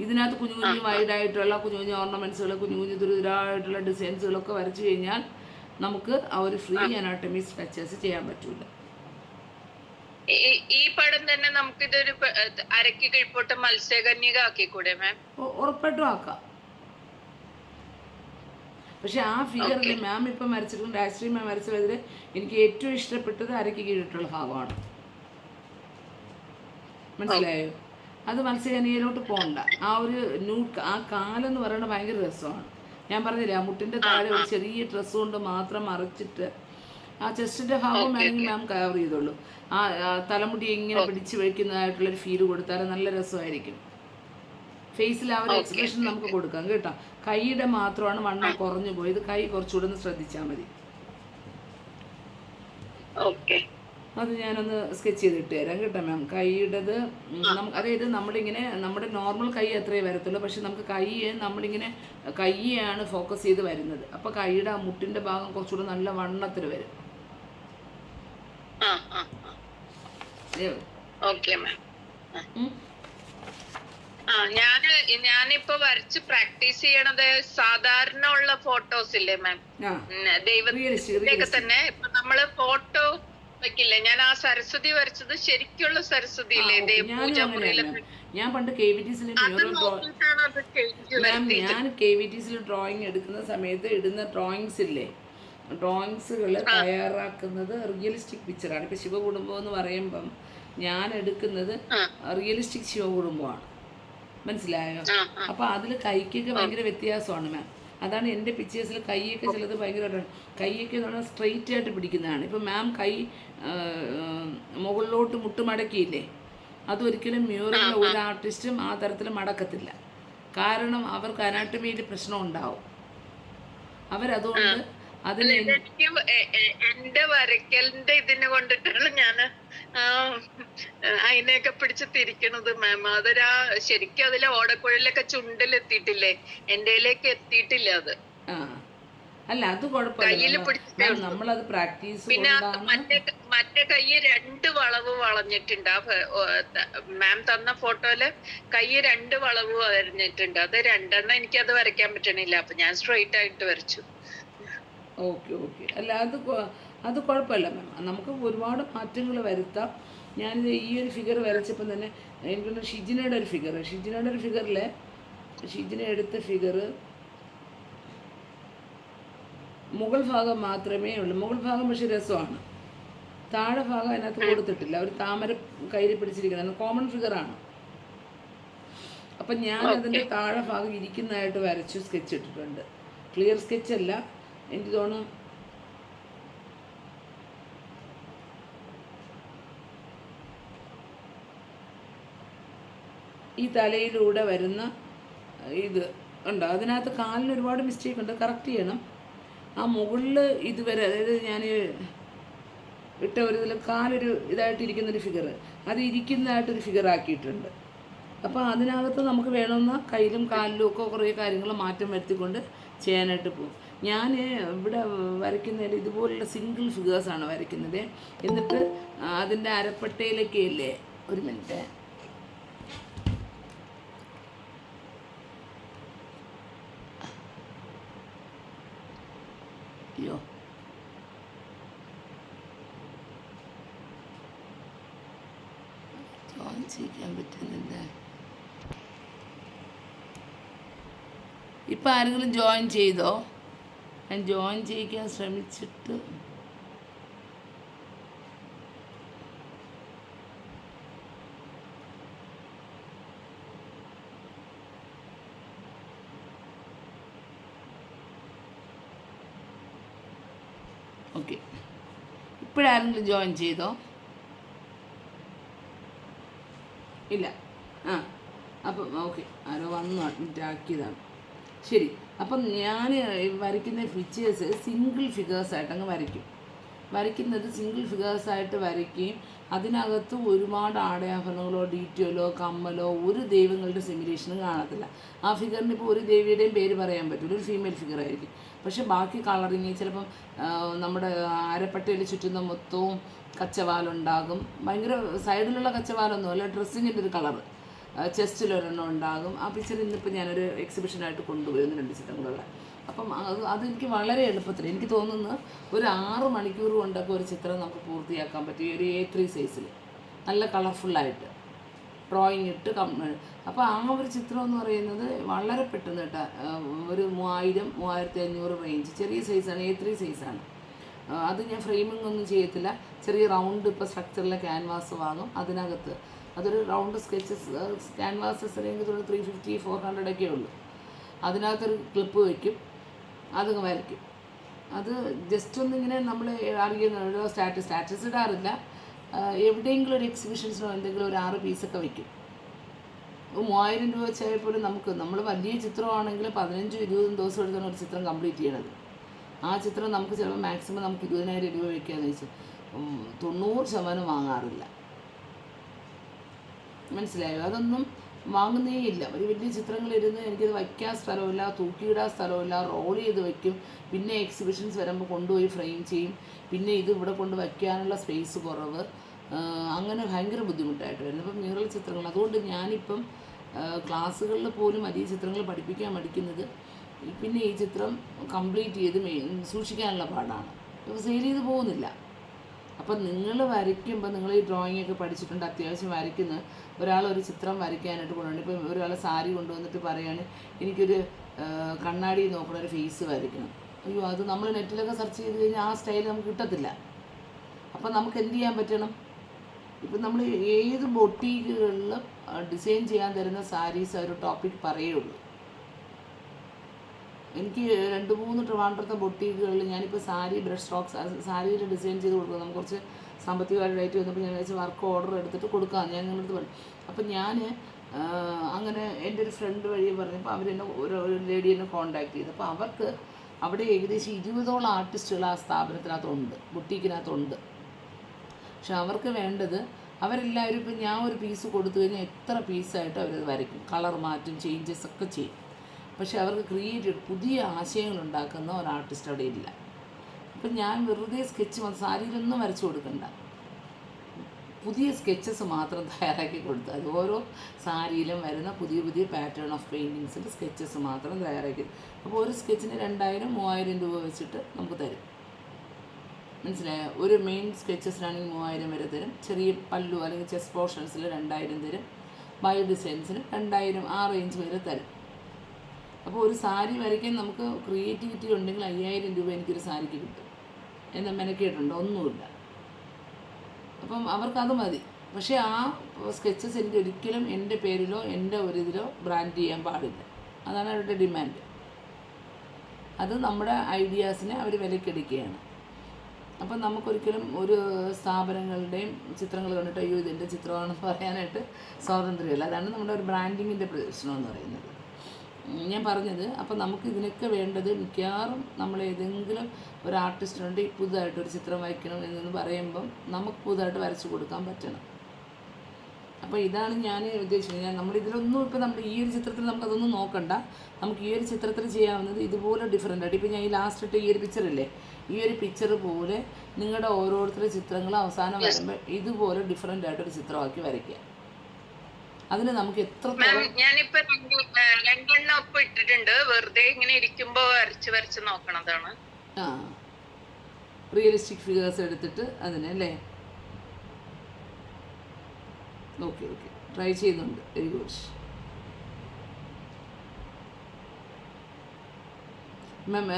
ഇതിനകത്ത് കുഞ്ഞു കുഞ്ഞു വൈഡായിട്ടുള്ള കുഞ്ഞു കുഞ്ഞു ഓർണമെൻറ്റ്സുകൾ, കുഞ്ഞു കുഞ്ഞു ദുരിതരായിട്ടുള്ള ഡിസൈൻസുകളൊക്കെ വരച്ചു കഴിഞ്ഞാൽ നമുക്ക് ആ ഒരു ഫ്രീ അനാട്ടമി സ്ട്രക്ചേഴ്സ് ചെയ്യാൻ പറ്റൂല. ഈ പടം തന്നെ നമുക്ക് ഇതൊരു അരക്കി കീഴ്പോട്ട് മത്സ്യകന്യക ആക്കിക്കൂടെ മാം? ഉറപ്പായിട്ടും ആക്കാം. പക്ഷെ ആ ഫിഗറിൽ മാം ഇപ്പം വരച്ചിട്ടുണ്ട്, രാജശ്രീ മാം വരച്ചതിൽ എനിക്ക് ഏറ്റവും ഇഷ്ടപ്പെട്ടത് അരക്കി കീഴിട്ടുള്ള ഭാഗമാണ്. മനസ്സിലായോ? അത് മത്സ്യകന്യയിലോട്ട് പോകണ്ട. ആ ഒരു ആ കാലെന്ന് പറയുന്നത് ഭയങ്കര രസമാണ്. ഞാൻ പറഞ്ഞില്ലേ, ആ മുട്ടിൻ്റെ താഴെ ഒരു ചെറിയ ഡ്രസ്സ് കൊണ്ട് മാത്രം മറച്ചിട്ട് ആ ചെസ്റ്റിൻ്റെ ഭാഗം വേണമെങ്കിൽ മാം കവർ ചെയ്തോളൂ. ആ തലമുടി ഇങ്ങനെ പിടിച്ച് വയ്ക്കുന്നതായിട്ടുള്ളൊരു ഫീല് കൊടുത്താൽ നല്ല രസമായിരിക്കും. ഫേസിൽ ആ ഒരു എക്സ്പ്രഷൻ നമുക്ക് കൊടുക്കാം കേട്ടോ. കൈയുടെ മാത്രമാണ് വണ്ണം കുറഞ്ഞു പോയത്. കൈ കുറച്ചുകൂടെ ഒന്ന് ശ്രദ്ധിച്ചാൽ മതി. അത് ഞാനൊന്ന് സ്കെച്ച് ചെയ്തിട്ട് തരാം കേട്ടോ മാം. കൈയുടേത് അതായത് നമ്മളിങ്ങനെ നമ്മുടെ നോർമൽ കൈ അത്രയേ വരത്തുള്ളൂ. പക്ഷെ നമുക്ക് നമ്മളിങ്ങനെ കൈയാണ് ഫോക്കസ് ചെയ്ത് വരുന്നത്. അപ്പോൾ കൈയുടെ ആ മുട്ടിൻ്റെ ഭാഗം കുറച്ചുകൂടെ നല്ല വണ്ണത്തിൽ വരും. ഞാനിപ്പോ വരച്ച് പ്രാക്ടീസ് ചെയ്യണത് സാധാരണ ഉള്ള ഫോട്ടോസ് ഇല്ലേ മാം, ദൈവത്തിന്റെയൊക്കെ തന്നെ. ഇപ്പൊ നമ്മള് ഫോട്ടോ വെക്കില്ലേ, ഞാൻ ആ സരസ്വതി വരച്ചത് ശരിക്കുള്ള സരസ്വതി ഇല്ലേ, പൂജാമുറിയിലൊക്കെ. ഞാൻ പണ്ട് KVTസിൽ ഡ്രോയിങ് എടുക്കുന്ന സമയത്ത് ഇടുന്ന ഡ്രോയിങ്സ് ഇല്ലേ, ഡ്രോയിങ്സുകൾ തയ്യാറാക്കുന്നത് റിയലിസ്റ്റിക് പിക്ചറാണ്. ഇപ്പൊ ശിവകുടുംബം എന്ന് പറയുമ്പം ഞാൻ എടുക്കുന്നത് റിയലിസ്റ്റിക് ശിവകുടുംബമാണ്. മനസ്സിലായോ? അപ്പൊ അതിൽ കൈക്കൊക്കെ ഭയങ്കര വ്യത്യാസമാണ് മാം. അതാണ് എൻ്റെ പിക്ചേഴ്സിൽ കൈയൊക്കെ ചിലത് ഭയങ്കരമായിട്ടാണ്. കൈയൊക്കെ എന്ന് പറഞ്ഞാൽ സ്ട്രെയിറ്റ് ആയിട്ട് പിടിക്കുന്നതാണ്. ഇപ്പം മാം കൈ മുകളിലോട്ട് മുട്ടുമടക്കിയില്ലേ, അതൊരിക്കലും മ്യൂറലിലെ ഒരു ആർട്ടിസ്റ്റും ആ തരത്തിൽ മടക്കത്തില്ല. കാരണം അവർക്ക് അനാട്ടമിയിൽ പ്രശ്നം ഉണ്ടാവും. അവരതുകൊണ്ട് അതിന് എന്റെ വരയ്ക്കലിന്റെ ഇതിനെ കൊണ്ടിട്ടാണ് ഞാൻ അതിനെയൊക്കെ പിടിച്ച് തിരിക്കണത് മാം. അതൊരാ ശരിക്കും അതിലെ ഓടക്കുഴലൊക്കെ ചുണ്ടിലെത്തിയിട്ടില്ലേ, എന്റെയിലേക്ക് എത്തിയിട്ടില്ല അത്. അല്ല അത് കുഴപ്പമില്ല, നമ്മളത് പ്രാക്ടീസ്. പിന്നെ മറ്റേ കൈ 2 വളവ് വളഞ്ഞിട്ടുണ്ട്. മാം തന്ന ഫോട്ടോയില് കൈ 2 വളവ് വരഞ്ഞിട്ടുണ്ട്. അത് 2 എനിക്കത് വരയ്ക്കാൻ പറ്റണില്ല. അപ്പൊ ഞാൻ സ്ട്രെയിറ്റ് ആയിട്ട് വരച്ചു. ഓക്കെ. അല്ല അത് കുഴപ്പമില്ല മാം, നമുക്ക് ഒരുപാട് മാറ്റങ്ങൾ വരുത്താം. ഞാനിത് ഈ ഒരു ഫിഗർ വരച്ചപ്പം തന്നെ എനിക്കൊന്ന് ഷിജിനയുടെ ഒരു ഫിഗറിൽ ഷിജിന എടുത്ത ഫിഗർ മുകൾ ഭാഗം മാത്രമേ ഉള്ളൂ. മുകൾ ഭാഗം പക്ഷേ രസമാണ്, താഴെ ഭാഗം അതിനകത്ത് കൊടുത്തിട്ടില്ല. ഒരു താമര കയ്യിൽ പിടിച്ചിരിക്കുന്നത് കോമൺ ഫിഗറാണ്. അപ്പം ഞാൻ അതിൻ്റെ താഴെ ഭാഗം ഇരിക്കുന്നതായിട്ട് വരച്ചു സ്കെച്ച് ഇട്ടിട്ടുണ്ട്. ക്ലിയർ സ്കെച്ച് അല്ല, എനിക്ക് തോന്നുന്നു ഈ തലയിലൂടെ വരുന്ന ഇത് ഉണ്ട്. അതിനകത്ത് കാലിന് ഒരുപാട് മിസ്റ്റേക്ക് ഉണ്ട്, കറക്റ്റ് ചെയ്യണം. ആ മുകളിൽ ഇതുവരെ, അതായത് ഞാൻ ഇട്ട ഒരു ഇതിൽ കാലൊരു ഇതായിട്ടിരിക്കുന്നൊരു ഫിഗർ, അത് ഇരിക്കുന്നതായിട്ടൊരു ഫിഗർ ആക്കിയിട്ടുണ്ട്. അപ്പോൾ അതിനകത്ത് നമുക്ക് വേണമെന്ന കയ്യിലും കാലിലും ഒക്കെ കുറേ കാര്യങ്ങൾ മാറ്റം വരുത്തിക്കൊണ്ട് ചെയ്യാനായിട്ട് പോകും. ഞാൻ ഇവിടെ വരയ്ക്കുന്നതിൽ ഇതുപോലുള്ള സിംഗിൾ ഫിഗേഴ്സാണ് വരയ്ക്കുന്നത്. എന്നിട്ട് അതിൻ്റെ അരപ്പട്ടയിലൊക്കെ ഇല്ലേ, ഒരു മിനിറ്റ്, അയ്യോ ജോയിൻ ചെയ്യാൻ പറ്റുന്നില്ല. ഇപ്പം ആരെങ്കിലും ജോയിൻ ചെയ്തോ? ഞാൻ ജോയിൻ ചെയ്യിക്കാൻ ശ്രമിച്ചിട്ട് ഓക്കെ. ഇപ്പോഴാരെങ്കിലും ജോയിൻ ചെയ്തോ? ഇല്ല. ആ അപ്പം ഓക്കെ, ആരോ വന്നു അഡ്മിറ്റ് ആക്കിയതാണ്. ശരി. അപ്പം ഞാൻ വരയ്ക്കുന്ന ഫീച്ചേഴ്സ് സിംഗിൾ ഫിഗേഴ്സായിട്ട് അങ്ങ് വരയ്ക്കുന്നത് സിംഗിൾ ഫിഗേഴ്സായിട്ട് വരയ്ക്കുകയും അതിനകത്ത് ഒരുപാട് ആടയാഭരണങ്ങളോ ഡീറ്റെയിലോ കമ്മലോ ഒരു ദൈവങ്ങളുടെ സിമുലേഷനും കാണത്തില്ല. ആ ഫിഗറിന് ഇപ്പോൾ ഒരു ദേവിയുടെയും പേര് പറയാൻ പറ്റില്ല, ഒരു ഫീമെയിൽ ഫിഗർ ആയിരിക്കും. പക്ഷെ ബാക്കി കളറിങ് ചിലപ്പം നമ്മുടെ അരപ്പട്ടയിൽ ചുറ്റുന്ന മൊത്തവും കച്ചവാലുണ്ടാകും. ഭയങ്കര സൈഡിലുള്ള കച്ചവാലൊന്നും അല്ല, ഡ്രസ്സിങ്ങിൻ്റെ ഒരു കളറ് ചെസ്റ്റിലൊരെണ്ണം ഉണ്ടാകും. ആ പിക്ചർ ഇന്നിപ്പോൾ ഞാനൊരു എക്സിബിഷനായിട്ട് കൊണ്ടുപോയിരുന്നു 2 ചിത്രങ്ങളുള്ള. അപ്പം അതെനിക്ക് വളരെ എളുപ്പത്തിൽ, എനിക്ക് തോന്നുന്നു ഒരു 6 മണിക്കൂർ കൊണ്ടൊക്കെ ഒരു ചിത്രം നമുക്ക് പൂർത്തിയാക്കാൻ പറ്റും. ഒരു A3 സൈസിൽ നല്ല കളർഫുള്ളായിട്ട് ഡ്രോയിങ് ഇട്ട് അപ്പോൾ ആ ഒരു ചിത്രം എന്ന് പറയുന്നത് വളരെ പെട്ടെന്ന് കേട്ടോ, ഒരു 3000-3500 റേഞ്ച്. ചെറിയ സൈസാണ്, A3 സൈസാണ്. അത് ഞാൻ ഫ്രെയിമിംഗ് ഒന്നും ചെയ്യത്തില്ല, ചെറിയ റൗണ്ട് ഇപ്പോൾ സ്ട്രക്ചറിലെ ക്യാൻവാസ് വാങ്ങും. അതിനകത്ത് അതൊരു റൗണ്ട് സ്കെച്ചസ് ക്യാൻവാസസ് അല്ലെങ്കിൽ 350-400 ഒക്കെ ഉള്ളൂ. അതിനകത്തൊരു ക്ലിപ്പ് വയ്ക്കും, അതങ്ങ് വരയ്ക്കും. അത് ജസ്റ്റ് ഒന്നിങ്ങനെ നമ്മൾ അറിയുന്ന സ്റ്റാറ്റസ് ഇടാറില്ല. എവിടെയെങ്കിലും ഒരു എക്സിബിഷൻസിനോ എന്തെങ്കിലും ഒരു 6 പീസൊക്കെ വയ്ക്കും. 3000 രൂപ വെച്ചാൽ പോലും നമ്മൾ വലിയ ചിത്രമാണെങ്കിൽ 15-20 ദിവസം എടുത്താണ് ഒരു ചിത്രം കംപ്ലീറ്റ് ചെയ്യണത്. ആ ചിത്രം നമുക്ക് ചിലപ്പോൾ മാക്സിമം നമുക്ക് 20,000 രൂപ വയ്ക്കാമെന്ന് വെച്ചാൽ 90% വാങ്ങാറില്ല. മനസ്സിലായോ? അതൊന്നും വാങ്ങുന്നേ ഇല്ല. ഒരു വലിയ ചിത്രങ്ങളിരുന്ന് എനിക്കത് വയ്ക്കാൻ സ്ഥലമില്ല, തൂക്കിയിടാൻ സ്ഥലമില്ല, റോൾ ചെയ്ത് വയ്ക്കും. പിന്നെ എക്സിബിഷൻസ് വരുമ്പോൾ കൊണ്ടുപോയി ഫ്രെയിം ചെയ്യും. പിന്നെ ഇത് ഇവിടെ കൊണ്ട് വയ്ക്കാനുള്ള സ്പേസ് കുറവ്, അങ്ങനെ ഭയങ്കര ബുദ്ധിമുട്ടായിട്ട് വരുന്നു. ഇപ്പം മ്യൂറൽ ചിത്രങ്ങൾ, അതുകൊണ്ട് ഞാനിപ്പം ക്ലാസ്സുകളിൽ പോലും അധികം ചിത്രങ്ങൾ പഠിപ്പിക്കാൻ മടിക്കുന്നത് പിന്നെ ഈ ചിത്രം കംപ്ലീറ്റ് ചെയ്ത് സൂക്ഷിക്കാനുള്ള പാടാണ്. ഇപ്പോൾ സെയിൽ ചെയ്ത് പോകുന്നില്ല. അപ്പം നിങ്ങൾ വരയ്ക്കുമ്പോൾ നിങ്ങൾ ഈ ഡ്രോയിങ് ഒക്കെ പഠിച്ചിട്ടുണ്ട്, അത്യാവശ്യം വരയ്ക്കുന്ന ഒരാളൊരു ചിത്രം വരയ്ക്കാനായിട്ട് കൊണ്ടുവരണം. ഇപ്പം ഒരാൾ സാരി കൊണ്ടുവന്നിട്ട് പറയുകയാണ് എനിക്കൊരു കണ്ണാടി നോക്കണ ഒരു ഫേസ് വരയ്ക്കണം. അയ്യോ, അത് നമ്മൾ നെറ്റിലൊക്കെ സെർച്ച് ചെയ്ത് കഴിഞ്ഞാൽ ആ സ്റ്റൈൽ നമുക്ക് കിട്ടത്തില്ല. അപ്പം നമുക്ക് എന്ത് ചെയ്യാൻ പറ്റണം? ഇപ്പം നമ്മൾ ഏത് ബൊട്ടീക്കുകളിലും ഡിസൈൻ ചെയ്യാൻ തരുന്ന സാരീസ് ഒരു ടോപ്പിക് പറയുള്ളൂ. എനിക്ക് 2-3 ട്രിവാൻഡ്രത്തെ ബൊട്ടീക്കുകളിൽ ഞാനിപ്പോൾ സാരി ബ്രഷ് സ്ട്രോക്സ് സാരിയിൽ ഡിസൈൻ ചെയ്ത് കൊടുക്കുക. നമുക്ക് കുറച്ച് സാമ്പത്തികമായിട്ട് വന്നപ്പോൾ ഞാൻ വെച്ച് വർക്ക് ഓർഡർ എടുത്തിട്ട് കൊടുക്കാം, ഞാൻ നിങ്ങളടുത്ത് പറഞ്ഞു. അപ്പം ഞാൻ അങ്ങനെ എൻ്റെ ഒരു ഫ്രണ്ട് വഴി പറഞ്ഞപ്പോൾ അവരെന്നെ ഒരു ലേഡി എന്നെ കോൺടാക്ട് ചെയ്തു. അപ്പോൾ അവർക്ക് അവിടെ ഏകദേശം 20ഓളം ആർട്ടിസ്റ്റുകൾ ആ സ്ഥാപനത്തിനകത്തുണ്ട്, ബൊട്ടീക്കിനകത്തുണ്ട്. പക്ഷെ അവർക്ക് വേണ്ടത് അവരെല്ലാവരും ഇപ്പം ഞാൻ ഒരു പീസ് കൊടുത്തു കഴിഞ്ഞാൽ എത്ര പീസായിട്ട് അവരത് വരയ്ക്കും, കളർ മാറ്റും, ചേഞ്ചസ് ഒക്കെ ചെയ്യും. പക്ഷെ അവർക്ക് ക്രിയേറ്റീവ് പുതിയ ആശയങ്ങൾ ഉണ്ടാക്കുന്ന ഒരു ആർട്ടിസ്റ്റ് അവിടെ ഇല്ല. അപ്പം ഞാൻ വെറുതെ സ്കെച്ച് സാരിയിലൊന്നും വരച്ചു കൊടുക്കണ്ട, പുതിയ സ്കെച്ചസ് മാത്രം തയ്യാറാക്കി കൊടുത്തു. അത് ഓരോ സാരിയിലും വരുന്ന പുതിയ പുതിയ പാറ്റേൺ ഓഫ് പെയിൻറ്റിങ്സിൻ്റെ സ്കെച്ചസ് മാത്രം തയ്യാറാക്കി. അപ്പോൾ ഒരു സ്കെച്ചിന് 2000-3000 രൂപ വെച്ചിട്ട് നമുക്ക് തരും. മനസ്സിലായ? ഒരു മെയിൻ സ്കെച്ചസിനാണെങ്കിൽ 3000 വരെ തരും, ചെറിയ പല്ലു അല്ലെങ്കിൽ ചെസ്റ്റ് പോർഷൻസിൽ 2000 തരും, ബയോ ഡിസൈൻസിന് 2000 ആ റേഞ്ച് വരെ തരും. അപ്പോൾ ഒരു സാരി വരയ്ക്കാൻ നമുക്ക് ക്രിയേറ്റിവിറ്റി ഉണ്ടെങ്കിൽ 5000 രൂപ എനിക്കൊരു സാരിക്ക് കിട്ടും. എന്ന് മെനക്കേട്ടുണ്ട്, ഒന്നുമില്ല. അപ്പം അവർക്കത് മതി. പക്ഷേ ആ സ്കെച്ചസ് എനിക്ക് ഒരിക്കലും എൻ്റെ പേരിലോ എൻ്റെ ഒരിതിലോ ബ്രാൻഡ് ചെയ്യാൻ പാടില്ല. അതാണ് അവരുടെ ഡിമാൻഡ്. അത് നമ്മുടെ ഐഡിയാസിനെ അവർ വിലക്കെടുക്കുകയാണ്. അപ്പം നമുക്കൊരിക്കലും ഒരു സ്ഥാപനങ്ങളുടെയും ചിത്രങ്ങൾ കണ്ടിട്ട് അയ്യോ ഇതെൻ്റെ ചിത്രമാണെന്ന് പറയാനായിട്ട് സ്വാതന്ത്ര്യമില്ല. അതാണ് നമ്മുടെ ഒരു ബ്രാൻഡിങ്ങിൻ്റെ പ്രശ്നമെന്ന് പറയുന്നത്. ഞാൻ പറഞ്ഞത്. അപ്പം നമുക്ക് ഇതിനൊക്കെ വേണ്ടത് മിക്കവാറും നമ്മൾ ഏതെങ്കിലും ഒരു ആർട്ടിസ്റ്റിനുണ്ട് പുതുതായിട്ടൊരു ചിത്രം വരയ്ക്കണം എന്ന് പറയുമ്പം നമുക്ക് പുതുതായിട്ട് വരച്ച് കൊടുക്കാൻ പറ്റണം. അപ്പോൾ ഇതാണ് ഞാൻ ഉദ്ദേശിക്കുന്നത്. നമ്മളിതിലൊന്നും ഇപ്പോൾ നമ്മൾ ഈ ഒരു ചിത്രത്തിൽ നമുക്കതൊന്നും നോക്കണ്ട. നമുക്ക് ഈ ഒരു ചിത്രത്തിൽ ചെയ്യാവുന്നത് ഇതുപോലെ ഡിഫറെൻ്റ് ആയിട്ട്. ഇപ്പോൾ ഞാൻ ഈ ലാസ്റ്റ് ഇട്ട് ഈ ഒരു പിക്ചറില്ലേ, ഈ ഒരു പിക്ചർ പോലെ നിങ്ങളുടെ ഓരോരുത്തരുടെ ചിത്രങ്ങൾ അവസാനം വരുമ്പോൾ ഇതുപോലെ ഡിഫറെൻ്റ് ആയിട്ടൊരു ചിത്രമാക്കി വരയ്ക്കുക. അതിന് നമുക്ക് എത്രത്തോളം ഞാനിപ്പോ 2 ഒപ്പം ഇട്ടിട്ടുണ്ട്. വെറുതെ ഇങ്ങനെ ഇരിക്കുമ്പോ വരച്ച് നോക്കണതാണ്. റിയലിസ്റ്റിക് ഫിഗേഴ്സ് എടുത്തിട്ട് അതിന് അല്ലേ? ഓക്കെ ട്രൈ ചെയ്യുന്നുണ്ട്. വെരി ഗുഡ് മാം.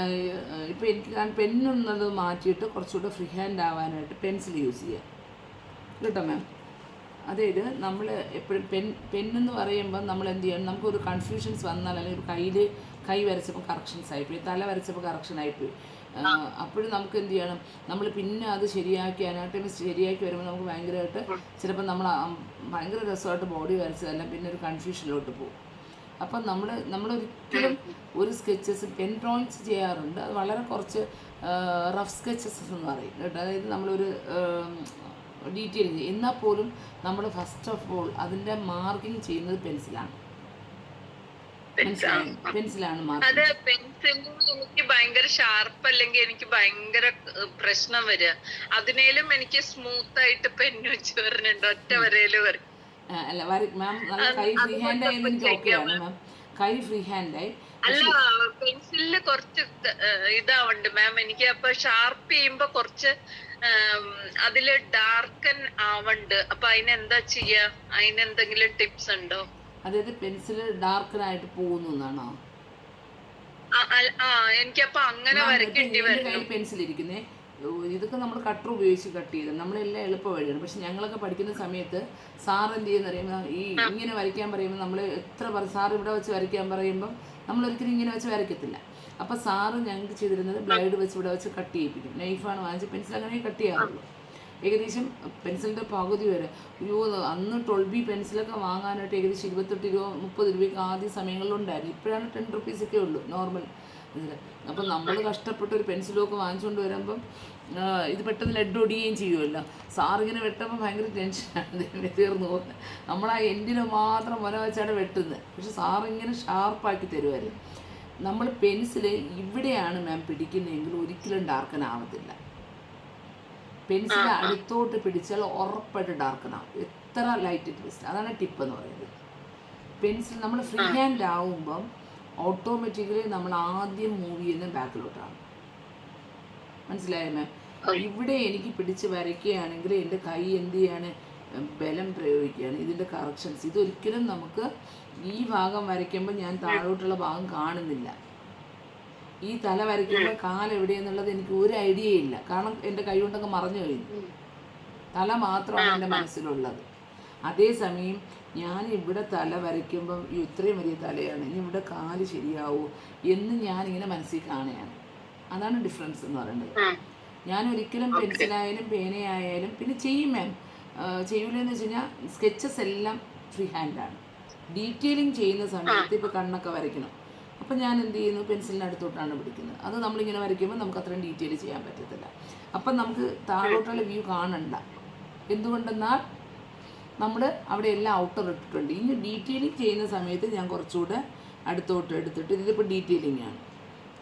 ഇപ്പോൾ എനിക്ക് പെന്നുള്ളത് മാറ്റിയിട്ട് കുറച്ചുകൂടെ ഫ്രീ ഹാൻഡ് ആവാനായിട്ട് പെൻസിൽ യൂസ് ചെയ്യാം കേട്ടോ മാം. അതായത് നമ്മൾ എപ്പോഴും പെന്നെന്ന് പറയുമ്പോൾ നമ്മൾ എന്ത് ചെയ്യണം, നമുക്കൊരു കൺഫ്യൂഷൻസ് വന്നാൽ അല്ലെങ്കിൽ ഒരു കൈ വരച്ചപ്പോൾ കറക്ഷൻസ് ആയിപ്പോയി, തല വരച്ചപ്പോൾ കറക്ഷൻ ആയിപ്പോയി. അപ്പോഴും നമുക്ക് എന്ത് ചെയ്യണം, നമ്മൾ പിന്നെ അത് ശരിയാക്കി അനാട്ടമിസ്റ്റ് ശരിയാക്കി വരുമ്പോൾ നമുക്ക് ഭയങ്കരമായിട്ട് ചിലപ്പോൾ നമ്മൾ ഭയങ്കര രസമായിട്ട് ബോഡി വരച്ചതെല്ലാം പിന്നെ ഒരു കൺഫ്യൂഷനിലോട്ട് പോകും. അപ്പം നമ്മളൊരിക്കലും ഒരു സ്കെച്ചസ് പെൻ ഡ്രോയിങ്സ് ചെയ്യാറുണ്ട്. അത് വളരെ കുറച്ച് റഫ് സ്കെച്ചസ് എന്ന് പറയും കേട്ടോ. അതായത് നമ്മളൊരു ഡീറ്റെയിലിങ് എന്നാൽ പോലും നമ്മൾ ഫസ്റ്റ് ഓഫ് ഓൾ അതിൻ്റെ മാർക്കിങ് ചെയ്യുന്നത് പെൻസിലാണ്. അത് പെൻസിലിന് എനിക്ക് ഭയങ്കര ഷാർപ്പ് അല്ലെങ്കിൽ എനിക്ക് ഭയങ്കര പ്രശ്നം വരിക. അതിനേലും എനിക്ക് സ്മൂത്ത് ആയിട്ട് പെന്ന് വെച്ച് വരുന്നുണ്ട് ഒറ്റ വരയില് വരും. അല്ല മാം, നല്ല കൈ ഫ്രീ ഹാൻഡ് ആയത് എനിക്ക് ഓക്കെയാണ് മാം. കൈ ഫ്രീ ഹാൻഡ് ആയി. അല്ല പെൻസിലില് കുറച്ച് ഇതാവുണ്ട് മാം. എനിക്ക് അപ്പൊ ഷാർപ്പ് ചെയ്യുമ്പോ കുറച്ച് അതില് ഡാർക്കൻ ആവണ്ട്. അപ്പൊ അതിനെന്താ ചെയ്യാ? അതിനെന്തെങ്കിലും ടിപ്സ് ഉണ്ടോ? അതായത് പെൻസിൽ ഡാർക്കനായിട്ട് പോകുന്നു എന്നാണോ? എനിക്കപ്പോ അങ്ങനെ വരയ്ക്കേണ്ടി വരും. പെൻസിൽ ഇരിക്കുന്നേ, ഇതൊക്കെ നമ്മൾ കട്ടർ ഉപയോഗിച്ച് കട്ട് ചെയ്ത് നമ്മളെല്ലാം എളുപ്പ വഴിയാണ്. പക്ഷെ ഞങ്ങളൊക്കെ പഠിക്കുന്ന സമയത്ത് സാർ എന്ത് ചെയ്യുന്ന പറയുമ്പോൾ ഈ ഇങ്ങനെ വരയ്ക്കാൻ പറയുമ്പോൾ നമ്മൾ എത്ര സാർ ഇവിടെ വെച്ച് വരയ്ക്കാൻ പറയുമ്പം നമ്മളൊരിക്കലും ഇങ്ങനെ വെച്ച് വരയ്ക്കത്തില്ല. അപ്പോൾ സാറ് ഞങ്ങൾക്ക് ചെയ്തിരുന്നത് ബ്ലേഡ് വെച്ച് ഇവിടെ വെച്ച് കട്ട് ചെയ്യിപ്പിക്കും. നൈഫാണ് വാങ്ങിച്ച് പെൻസിൽ അങ്ങനെ കട്ട് ചെയ്യാറുള്ളൂ. ഏകദേശം പെൻസിലിൻ്റെ പകുതി വരെ. അന്ന് 12B പെൻസിലൊക്കെ വാങ്ങാനായിട്ട് ഏകദേശം 28 രൂപ 30 രൂപയ്ക്ക് ആദ്യ സമയങ്ങളിലുണ്ടായിരുന്നു. ഇപ്പോഴാണ് 10 റുപ്പീസൊക്കെ ഉള്ളൂ നോർമൽ ഇതിൽ. അപ്പം നമ്മൾ കഷ്ടപ്പെട്ട് ഒരു പെൻസിലൊക്കെ വാങ്ങിച്ചുകൊണ്ട് വരുമ്പം ഇത് പെട്ടെന്ന് ലെഡ് ഒടിയുകയും ചെയ്യുമല്ലോ. സാറിങ്ങനെ വെട്ടുമ്പോൾ ഭയങ്കര ടെൻഷനാണ്, തീർന്നു പോകുന്നത്. നമ്മൾ ആ എൻഡിന് മാത്രം മുന വെച്ചാണ് വെട്ടുന്നത്. പക്ഷെ സാറിങ്ങനെ ഷാർപ്പാക്കി തരുമായിരുന്നു. നമ്മൾ പെൻസിൽ ഇവിടെയാണ് മാം പിടിക്കുന്നതെങ്കിൽ ഒരിക്കലും ഡാർക്കൻ ആവത്തില്ല. പെൻസിൽ അടുത്തോട്ട് പിടിച്ചാൽ ഉറപ്പായിട്ട് ഡാർക്കനാവും, എത്ര ലൈറ്റ് ട്വിസ്റ്റ്. അതാണ് ടിപ്പ് എന്ന് പറയുന്നത്. പെൻസിൽ നമ്മൾ ഫ്രീ ഹാൻഡ് ആവുമ്പം ഓട്ടോമാറ്റിക്കലി നമ്മൾ ആദ്യം മൂവ് ചെയ്യുന്നത് ബാക്കിലോട്ടാണ്. മനസ്സിലായോ മാം? ഇവിടെ എനിക്ക് പിടിച്ച് വരയ്ക്കുകയാണെങ്കിൽ എൻ്റെ കൈ എന്ത് ചെയ്യാണ്, ബലം പ്രയോഗിക്കുകയാണ്. ഇതിൻ്റെ കറക്ഷൻസ് ഇതൊരിക്കലും നമുക്ക് ഈ ഭാഗം വരയ്ക്കുമ്പോൾ ഞാൻ താഴോട്ടുള്ള ഭാഗം കാണുന്നില്ല. ഈ തല വരയ്ക്കുമ്പോൾ കാലെവിടെയെന്നുള്ളത് എനിക്ക് ഒരു ഐഡിയ ഇല്ല. കാരണം എൻ്റെ കൈ കൊണ്ടൊക്കെ മറഞ്ഞു കഴിഞ്ഞു. തല മാത്രമാണ് എൻ്റെ മനസ്സിലുള്ളത്. അതേസമയം ഞാൻ ഇവിടെ തല വരയ്ക്കുമ്പം ഇത്രയും വലിയ തലയാണ്, ഇനി ഇവിടെ കാല് ശരിയാവൂ എന്ന് ഞാനിങ്ങനെ മനസ്സിൽ കാണുകയാണ്. അതാണ് ഡിഫറൻസ് എന്ന് പറയുന്നത്. ഞാൻ ഒരിക്കലും പെൻസിലായാലും പേനയായാലും പിന്നെ ചെയ്യും മാം, ചെയ്യൂലെന്ന് വെച്ച് കഴിഞ്ഞാൽ സ്കെച്ചസ് എല്ലാം ഫ്രീ ഹാൻഡാണ്. ഡീറ്റെയിലിംഗ് ചെയ്യുന്ന സമയത്ത് ഇപ്പോൾ കണ്ണൊക്കെ വരയ്ക്കണം, അപ്പം ഞാൻ എന്ത് ചെയ്യുന്നു, പെൻസിലിൻ്റെ അടുത്തോട്ടാണ് പിടിക്കുന്നത്. അത് നമ്മളിങ്ങനെ വരയ്ക്കുമ്പോൾ നമുക്ക് അത്രയും ഡീറ്റെയിൽ ചെയ്യാൻ പറ്റത്തില്ല. അപ്പം നമുക്ക് താഴോട്ടുള്ള വ്യൂ കാണണ്ട. എന്തുകൊണ്ടെന്നാൽ നമ്മൾ അവിടെ എല്ലാം ഔട്ടർ ഇട്ടിട്ടുണ്ട്. ഇനി ഡീറ്റെയിലിംഗ് ചെയ്യുന്ന സമയത്ത് ഞാൻ കുറച്ചുകൂടെ അടുത്തോട്ട് എടുത്തിട്ട്, ഇതിപ്പോൾ ഡീറ്റെയിലിംഗ് ആണ്,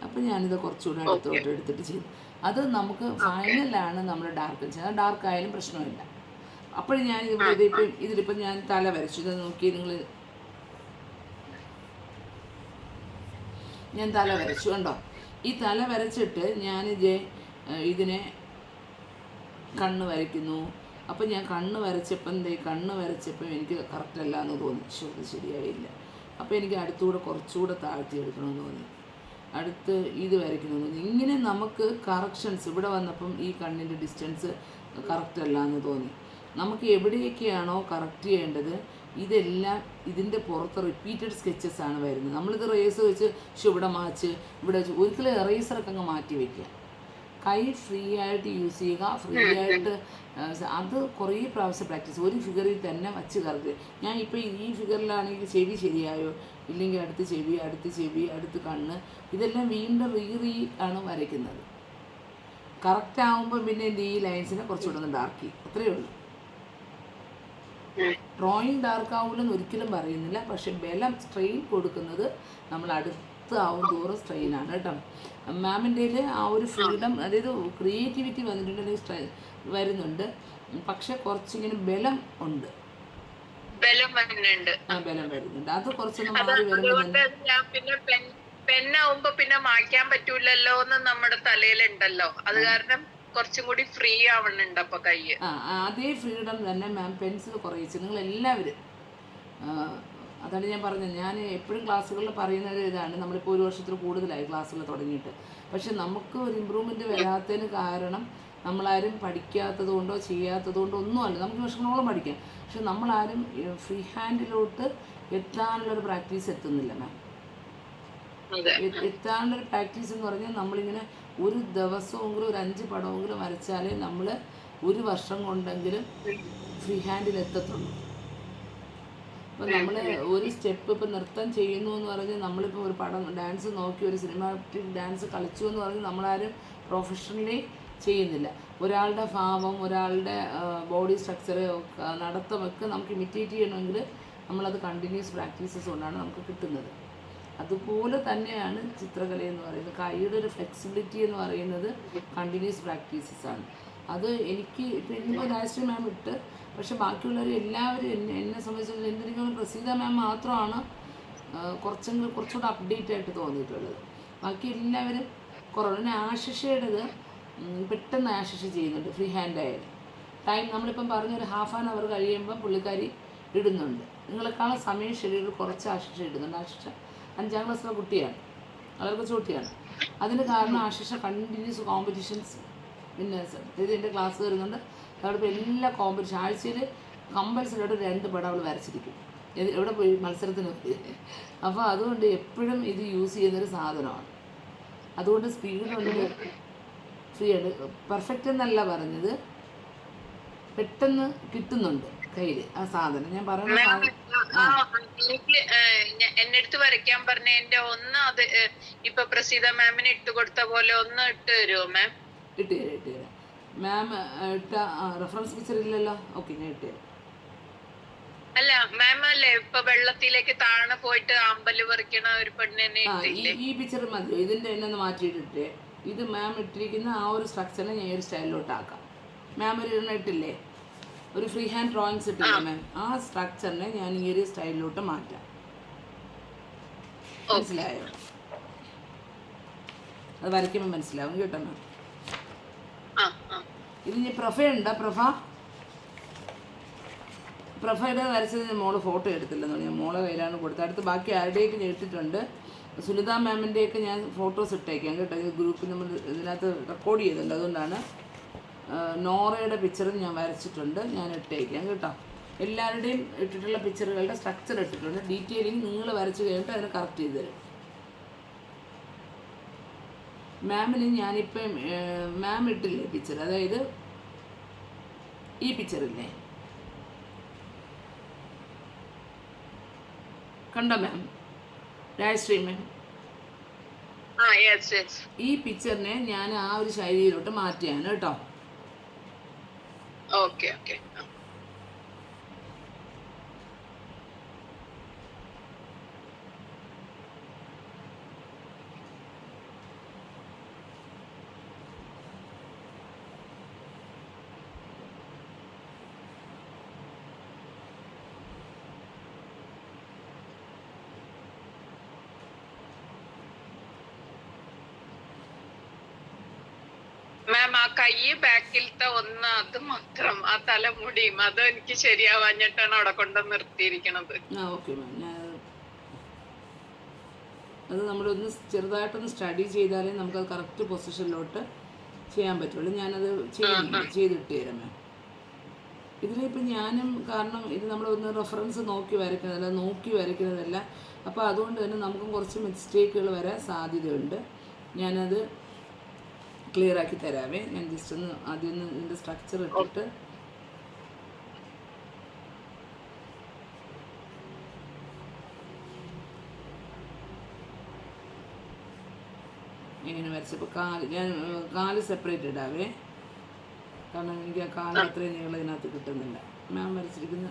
അപ്പം ഞാനിത് കുറച്ചുകൂടെ അടുത്തോട്ട് എടുത്തിട്ട് ചെയ്തു. അത് നമുക്ക് ഫൈനലാണ് നമ്മൾ ഡാർക്ക് ചെയ്യുന്നത്. ഡാർക്ക് ആയാലും പ്രശ്നമില്ല. അപ്പോഴും ഞാൻ ഇതിലിപ്പം ഞാൻ തല വരച്ചു. ഇത് നോക്കി നിങ്ങൾ, ഞാൻ തല വരച്ചു കണ്ടോ. ഈ തല വരച്ചിട്ട് ഞാനിത് ഇതിനെ കണ്ണ് വരയ്ക്കുന്നു. അപ്പം ഞാൻ കണ്ണ് വരച്ചപ്പം എനിക്ക് കറക്റ്റ് അല്ല എന്ന് തോന്നി. അത് ശരിയായില്ല. അപ്പോൾ എനിക്ക് അടുത്തുകൂടെ കുറച്ചുകൂടെ താഴ്ത്തി എടുക്കണമെന്ന് തോന്നി. അടുത്ത് ഇത് വരയ്ക്കണമെന്ന് തോന്നി. ഇങ്ങനെ നമുക്ക് കറക്ഷൻസ് ഇവിടെ വന്നപ്പം ഈ കണ്ണിൻ്റെ ഡിസ്റ്റൻസ് കറക്റ്റ് അല്ല എന്ന് തോന്നി. നമുക്ക് എവിടെയൊക്കെയാണോ കറക്റ്റ് ചെയ്യേണ്ടത് ഇതെല്ലാം ഇതിൻ്റെ പുറത്ത് റിപ്പീറ്റഡ് സ്കെച്ചസ് ആണ് വരുന്നത്. നമ്മളിത് റേസ് വെച്ച് ഇവിടെ മാച്ച് ഇവിടെ വെച്ച് ഒരിക്കലും എറേസറൊക്കെ അങ്ങ് മാറ്റി വയ്ക്കുക. കൈ ഫ്രീ ആയിട്ട് യൂസ് ചെയ്യുക. ഫ്രീ ആയിട്ട് അത് കുറേ പ്രാവശ്യം പ്രാക്ടീസ്. ഒരു ഫിഗറിൽ തന്നെ വച്ച് കറക്റ്റ്. ഞാൻ ഇപ്പോൾ ഈ ഫിഗറിലാണെങ്കിൽ ചെവി ശരിയായോ, ഇല്ലെങ്കിൽ അടുത്ത് ചെവി അടുത്ത് കണ്ണ്, ഇതെല്ലാം വീണ്ടും റീ ആണ് വരയ്ക്കുന്നത്. കറക്റ്റ് ആകുമ്പോൾ പിന്നെ എൻ്റെ ഈ ലൈൻസിനെ കുറച്ചുകൂടെ ഒന്ന് ഡാർക്ക് അത്രയേ ഉള്ളൂ. ഡ്രോയിങ് ഡാർക്ക് ആവില്ലെന്ന് ഒരിക്കലും പറയുന്നില്ല. പക്ഷെ ബലം സ്ട്രെയിൻ കൊടുക്കുന്നത് നമ്മൾ അടുത്താവും തോറും സ്ട്രെയിനാണ് കേട്ടോ. മാമിൻ്റെ ആ ഒരു ഫ്രീഡം, അതായത് ക്രിയേറ്റിവിറ്റി വന്നിട്ടുണ്ടെങ്കിൽ വരുന്നുണ്ട്. പക്ഷെ കുറച്ചിങ്ങനെ ബലം ഉണ്ട്, ബലം വരുന്നുണ്ട്. അത് കുറച്ചൊന്ന് മാറി വരുമ്പോൾ പിന്നെ പെന്നാവുമ്പോ പിന്നെ മായ്ക്കാൻ പറ്റൂലല്ലോ എന്ന് നമ്മുടെ തലയിലുണ്ടല്ലോ. അത് കാരണം കുറച്ചും കൂടി ഫ്രീ ആവണുണ്ട് അപ്പൊ കൈ. അതേ ഫ്രീഡം തന്നെ മാം പെൻസിൽ കുറയിച്ച് നിങ്ങളെല്ലാവരും. അതാണ് ഞാൻ പറഞ്ഞത്. ഞാൻ എപ്പോഴും ക്ലാസ്സുകളിൽ പറയുന്ന ഇതാണ്, നമ്മളിപ്പോൾ 1 വർഷത്തിൽ കൂടുതലായി ക്ലാസ്സുകൾ തുടങ്ങിയിട്ട്. പക്ഷെ നമുക്ക് ഒരു ഇമ്പ്രൂവ്മെൻറ്റ് വരാത്തതിന് കാരണം നമ്മളാരും പഠിക്കാത്തത് കൊണ്ടോ ചെയ്യാത്തത് കൊണ്ടോ ഒന്നുമല്ല. നമുക്ക് വർഷങ്ങളോളം പഠിക്കാം. പക്ഷെ നമ്മളാരും ഫ്രീ ഹാൻഡിലോട്ട് എത്താനുള്ളൊരു പ്രാക്ടീസ് എത്തുന്നില്ല മാം. എത്താനുള്ളൊരു പ്രാക്ടീസ് എന്ന് പറഞ്ഞാൽ നമ്മളിങ്ങനെ ഒരു ദിവസമെങ്കിലും ഒരു 5 പടമെങ്കിലും വരച്ചാലേ നമ്മൾ 1 വർഷം കൊണ്ടെങ്കിലും ഫ്രീ ഹാൻഡിൽ എത്തത്തുള്ളൂ. ഇപ്പം നമ്മൾ ഒരു സ്റ്റെപ്പ് ഇപ്പം നൃത്തം ചെയ്യുന്നു എന്ന് പറഞ്ഞ് നമ്മളിപ്പോൾ ഒരു പടം ഡാൻസ് നോക്കി ഒരു സിനിമാറ്റിക് ഡാൻസ് കളിച്ചു എന്ന് പറഞ്ഞ് നമ്മളാരും പ്രൊഫഷണലി ചെയ്യുന്നില്ല. ഒരാളുടെ ഭാവം, ഒരാളുടെ ബോഡി സ്ട്രക്ചർ, നടത്തമൊക്കെ നമുക്ക് ഇമിറ്റേറ്റ് ചെയ്യണമെങ്കിൽ നമ്മളത് കണ്ടിന്യൂസ് പ്രാക്ടീസസ് കൊണ്ടാണ് നമുക്ക് കിട്ടുന്നത്. അതുപോലെ തന്നെയാണ് ചിത്രകല എന്ന് പറയുന്നത്. കൈയുടെ ഒരു ഫ്ലെക്സിബിലിറ്റി എന്ന് പറയുന്നത് കണ്ടിന്യൂസ് പ്രാക്ടീസസ് ആണ്. അത് എനിക്ക് ഇപ്പം ഇന്നിപ്പോൾ രാജശ്രീ മാം ഇട്ട്, പക്ഷെ ബാക്കിയുള്ളവർ എല്ലാവരും എന്നെ സംബന്ധിച്ചിടത്തോളം എന്തെങ്കിലും പ്രസീത മാം മാത്രമാണ് കുറച്ചുകൂടെ അപ്ഡേറ്റ് ആയിട്ട് തോന്നിയിട്ടുള്ളത്. ബാക്കി എല്ലാവരും കുറവ്. ആശിഷയുടേത് പെട്ടെന്ന് ആശിഷ ചെയ്യുന്നുണ്ട് ഫ്രീ ഹാൻഡ് ആയാലും. ടൈം നമ്മളിപ്പം പറഞ്ഞൊരു ½ ആൻ അവർ കഴിയുമ്പോൾ പുള്ളിക്കാരി ഇടുന്നുണ്ട്. നിങ്ങളെക്കാളും സമയം ഷെഡ്യൂൾ കുറച്ച് ആശിഷ ഇടുന്നുണ്ട്. ആശിഷ 5ാം ക്ലാസ്സിലെ കുട്ടിയാണ്, വളരെ കൊച്ചു കുട്ടിയാണ്. അതിന് കാരണം ആശിഷ കണ്ടിന്യൂസ് കോമ്പറ്റീഷൻസ് വിന്നേഴ്സ്. ഇത് എൻ്റെ ക്ലാസ് വരുന്നുണ്ട്. അവിടെ ഇപ്പോൾ എല്ലാ കോമ്പറ്റീഷൻ ആഴ്ചയിൽ കമ്പൽസറി ആയിട്ട് 2 പടം അവൾ വരച്ചിരിക്കും. എവിടെ പോയി മത്സരത്തിന് പോയി. അപ്പോൾ അതുകൊണ്ട് എപ്പോഴും ഇത് യൂസ് ചെയ്യുന്നൊരു സാധനമാണ്. അതുകൊണ്ട് സ്പീഡുണ്ട്, ഫ്രീ ആയിട്ട്. പെർഫെക്റ്റ് എന്നല്ല പറഞ്ഞത്, പെട്ടെന്ന് കിട്ടുന്നുണ്ട് കയ്യിൽ ആ സാധനം. ഞാൻ പറയുന്നത് എനിക്ക് എന്റെ അടുത്ത് വരയ്ക്കാൻ പറഞ്ഞ എന്റെ ഒന്ന് അത് ഇപ്പൊ പ്രസീത മാമിന് ഇട്ട് കൊടുത്ത പോലെ ഒന്ന് ഇട്ട് തരുമോ മാം? ഇട്ടുതരാം. മാം ഇട്ട റെഫറൻസ് പിക്ചർ ഇല്ലല്ലോ? ഓക്കെ, ഞാൻ ഇട്ടുതരാം. അല്ല മാം അല്ലേ ഇപ്പൊ വെള്ളത്തിലേക്ക് താഴെ പോയിട്ട് അമ്പല് പറിക്കണ ഒരു പെണ്ണിനെ ഈ പിക്ചർ മതി. ഇതിന്റെ എന്നെ ഒന്ന് മാറ്റിയിട്ടിട്ട് ഇത് മാം ഇട്ടിരിക്കുന്ന ആ ഒരു സ്ട്രക്ചറിനെ ഞാൻ ഒരു സ്റ്റൈലിലോട്ട് ആക്കാം. മാം ഒരു ഇട്ടില്ലേ, ഒരു ഫ്രീ ഹാൻഡ് ഡ്രോയിങ്സ് ഇട്ടില്ലേ മാം, ആ സ്ട്രക്ചറിനെ ഞാൻ ഈ ഒരു സ്റ്റൈലിലോട്ട് മാറ്റാം. മനസ്സിലായോ? അത് വരയ്ക്കുമ്പോൾ മനസ്സിലാവും കേട്ടോ മാം. ഇത് ഇനി പ്രഭയുണ്ടോ? പ്രഭയുടെ വരച്ചത് മോള് ഫോട്ടോ എടുത്തില്ലെന്ന് ഞാൻ മോളെ കയ്യിലാണ് കൊടുത്തത്. അടുത്ത് ബാക്കി ആരുടെയൊക്കെ ഞാൻ ഇട്ടിട്ടുണ്ട്. സുനിത മാമിൻ്റെയൊക്കെ ഞാൻ ഫോട്ടോസ് ഇട്ടേക്കാം കേട്ടോ. ഇത് ഗ്രൂപ്പിൽ നമ്മൾ ഇതിനകത്ത് റെക്കോർഡ് ചെയ്തിട്ടുണ്ട്. അതുകൊണ്ടാണ്. നോറയുടെ പിക്ചറും ഞാൻ വരച്ചിട്ടുണ്ട്, ഞാൻ ഇട്ടേക്കാം കേട്ടോ. എല്ലാവരുടെയും ഇട്ടിട്ടുള്ള പിക്ചറുകളുടെ സ്ട്രക്ചർ ഇട്ടിട്ടുണ്ട്. ഡീറ്റെയിലിങ് നിങ്ങൾ വരച്ച് കഴിഞ്ഞിട്ട് അതിനെ കറക്റ്റ് ചെയ്ത് തരും. മാമിന് ഞാനിപ്പം മാം ഇട്ടില്ലേ പിക്ചർ, അതായത് ഈ പിക്ചറില്ലേ, കണ്ടോ മാം? രാജശ്രീ മാം, ഈ പിക്ചറിനെ ഞാൻ ആ ഒരു ശൈലിയിലോട്ട് മാറ്റിയാണ് കേട്ടോ. Okay okay. മാം ആ കൈ ബാക്കിലത്തെ ഒന്ന് അത് മാത്രം, ആ തലമുടിയും അത് എനിക്ക് ശരിയാവാഞ്ഞിട്ടാണ് അവിടെ കൊണ്ട് നിർത്തിയിരിക്കണത്. ആ ഓക്കെ മാം, ഞാൻ അത് നമ്മളൊന്ന് ചെറുതായിട്ടൊന്ന് സ്റ്റഡി ചെയ്താലേ നമുക്കത് കറക്റ്റ് പൊസിഷനിലോട്ട് ചെയ്യാൻ പറ്റുള്ളൂ. ഞാനത് ചെയ്യുന്നുണ്ട്, ചെയ്തിട്ട് തരാം മാം. ഇതിലിപ്പോൾ ഞാനും കാരണം ഇത് നമ്മളൊന്ന് റെഫറൻസ് നോക്കി വരയ്ക്കുന്നതല്ല, നോക്കി വരയ്ക്കുന്നതല്ല. അപ്പോൾ അതുകൊണ്ട് തന്നെ നമുക്കും കുറച്ച് മിസ്റ്റേക്കുകൾ വരാൻ സാധ്യതയുണ്ട്. ഞാനത് ക്ലിയർ ആക്കി തരാമേ. ഞാൻ ജസ്റ്റ് ഒന്ന് ആദ്യം ഒന്ന് ഇതിൻ്റെ സ്ട്രക്ചർ ഇട്ടിട്ട് ഇങ്ങനെ വരച്ചപ്പോൾ കാല് സെപ്പറേറ്റ് ഇടാവേ. കാരണം എനിക്ക് ആ കാല് അത്രയും നീളം ഇതിനകത്ത് കിട്ടുന്നില്ല. മാം വരച്ചിരിക്കുന്ന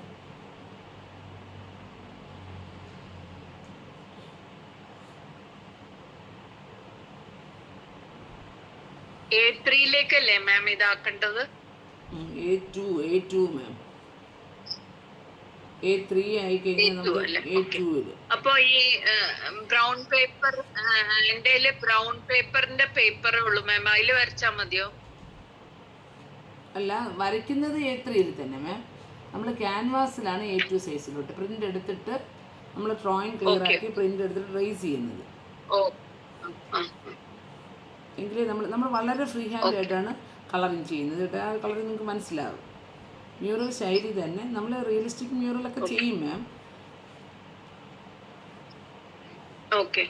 A3-ലേക്കല്ലേ മാം ഇതാക്കേണ്ടത്? A2 മാം. A3 ആയി കഴിഞ്ഞാൽ നമുക്ക് A2-ല്. അപ്പൊ ഈ ബ്രൗൺ പേപ്പർ, എന്റെ ബ്രൗൺ പേപ്പറിന്റെ പേപ്പറേ ഉള്ളൂ മാം, അതിൽ വരച്ചാ മതിയോ? അല്ല, വരയ്ക്കുന്നത് A3-ൽ തന്നെ മാം. നമ്മൾ ക്യാൻവാസിലാണ് A2 സൈസിലോട്ട് പ്രിന്റ് എടുത്തിട്ട് നമ്മൾ ഡ്രോയിങ് ക്ലിയർ ആക്കി പ്രിന്റ് എടുത്തിട്ട് റേസ് ചെയ്യുന്നത്. എങ്കിലേ നമ്മൾ വളരെ ഫ്രീ ഹാൻഡ് ആയിട്ടാണ് കളറിങ് ചെയ്യുന്നത് കേട്ടോ. ആ കളറിങ് നിങ്ങൾക്ക് മനസ്സിലാവും. മ്യൂറൽ ശൈലി തന്നെ നമ്മൾ റിയലിസ്റ്റിക് മ്യൂറലൊക്കെ ചെയ്യും മാം. ഓക്കെ.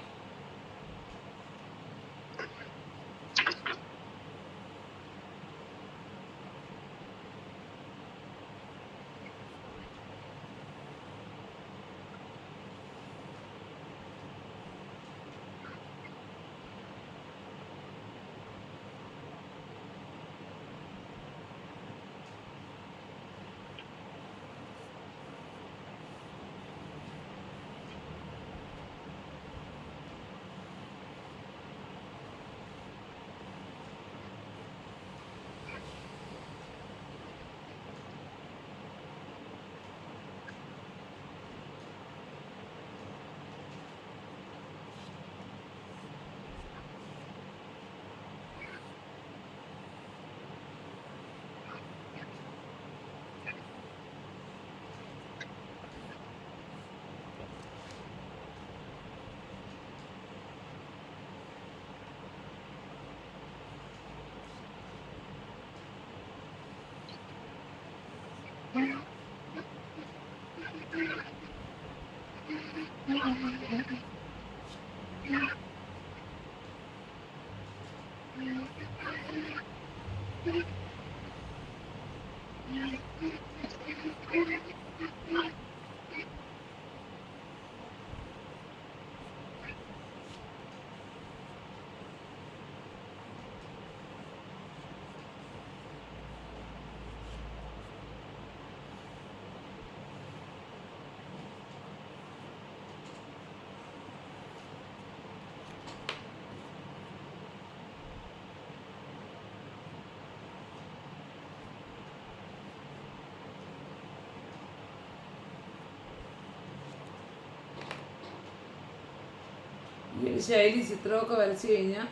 ഈ ശൈലി ചിത്രമൊക്കെ വരച്ച് കഴിഞ്ഞാൽ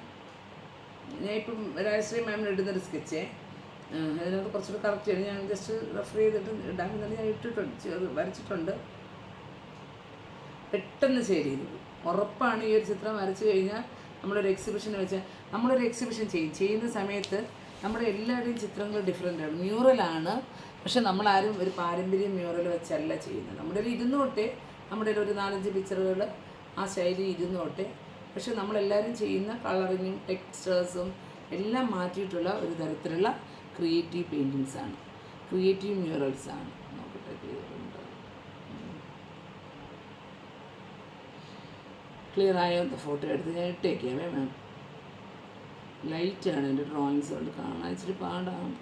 ഞാൻ ഇപ്പം രാജശ്രീ മാമിന് ഇടുന്നൊരു സ്കെച്ച് അതിനകത്ത് കുറച്ചുകൂടെ കറക്റ്റ് ചെയ്യണം. ഞാൻ ജസ്റ്റ് റെഫർ ചെയ്തിട്ട് ഇടാൻ തന്നെ ഞാൻ ഇട്ടിട്ടുണ്ട്, വരച്ചിട്ടുണ്ട്. പെട്ടെന്ന് ശരി ഉറപ്പാണ്. ഈ ഒരു ചിത്രം വരച്ച് കഴിഞ്ഞാൽ നമ്മളൊരു എക്സിബിഷന് വെച്ചാൽ നമ്മളൊരു എക്സിബിഷൻ ചെയ്യുന്ന സമയത്ത് നമ്മുടെ എല്ലാവരുടെയും ചിത്രങ്ങൾ ഡിഫറെൻ്റാണ്. മ്യൂറലാണ്, പക്ഷെ നമ്മളാരും ഒരു പാരമ്പര്യം മ്യൂറൽ വെച്ചല്ല ചെയ്യുന്നത്. നമ്മുടെ ഇരുന്നോട്ടെ, നമ്മുടെ ഒരു 4-5 പിക്ചറുകൾ ആ ശൈലി ഇരുന്നോട്ടെ, പക്ഷെ നമ്മളെല്ലാവരും ചെയ്യുന്ന കളറിങ്ങും ടെക്സ്റ്റേഴ്സും എല്ലാം മാറ്റിയിട്ടുള്ള ഒരു തരത്തിലുള്ള ക്രിയേറ്റീവ് പെയിൻറ്റിങ്സാണ്, ക്രിയേറ്റീവ് മ്യൂറൽസാണ്. നോക്കട്ടെ, ക്ലിയർ ആയ ഫോട്ടോ എടുത്ത് ഞാൻ ഇട്ടേക്കാമേ മാം. ലൈറ്റാണ് എൻ്റെ ഡ്രോയിങ്സ് കൊണ്ട് കാണാൻ ഇച്ചിരി പാടാണ്.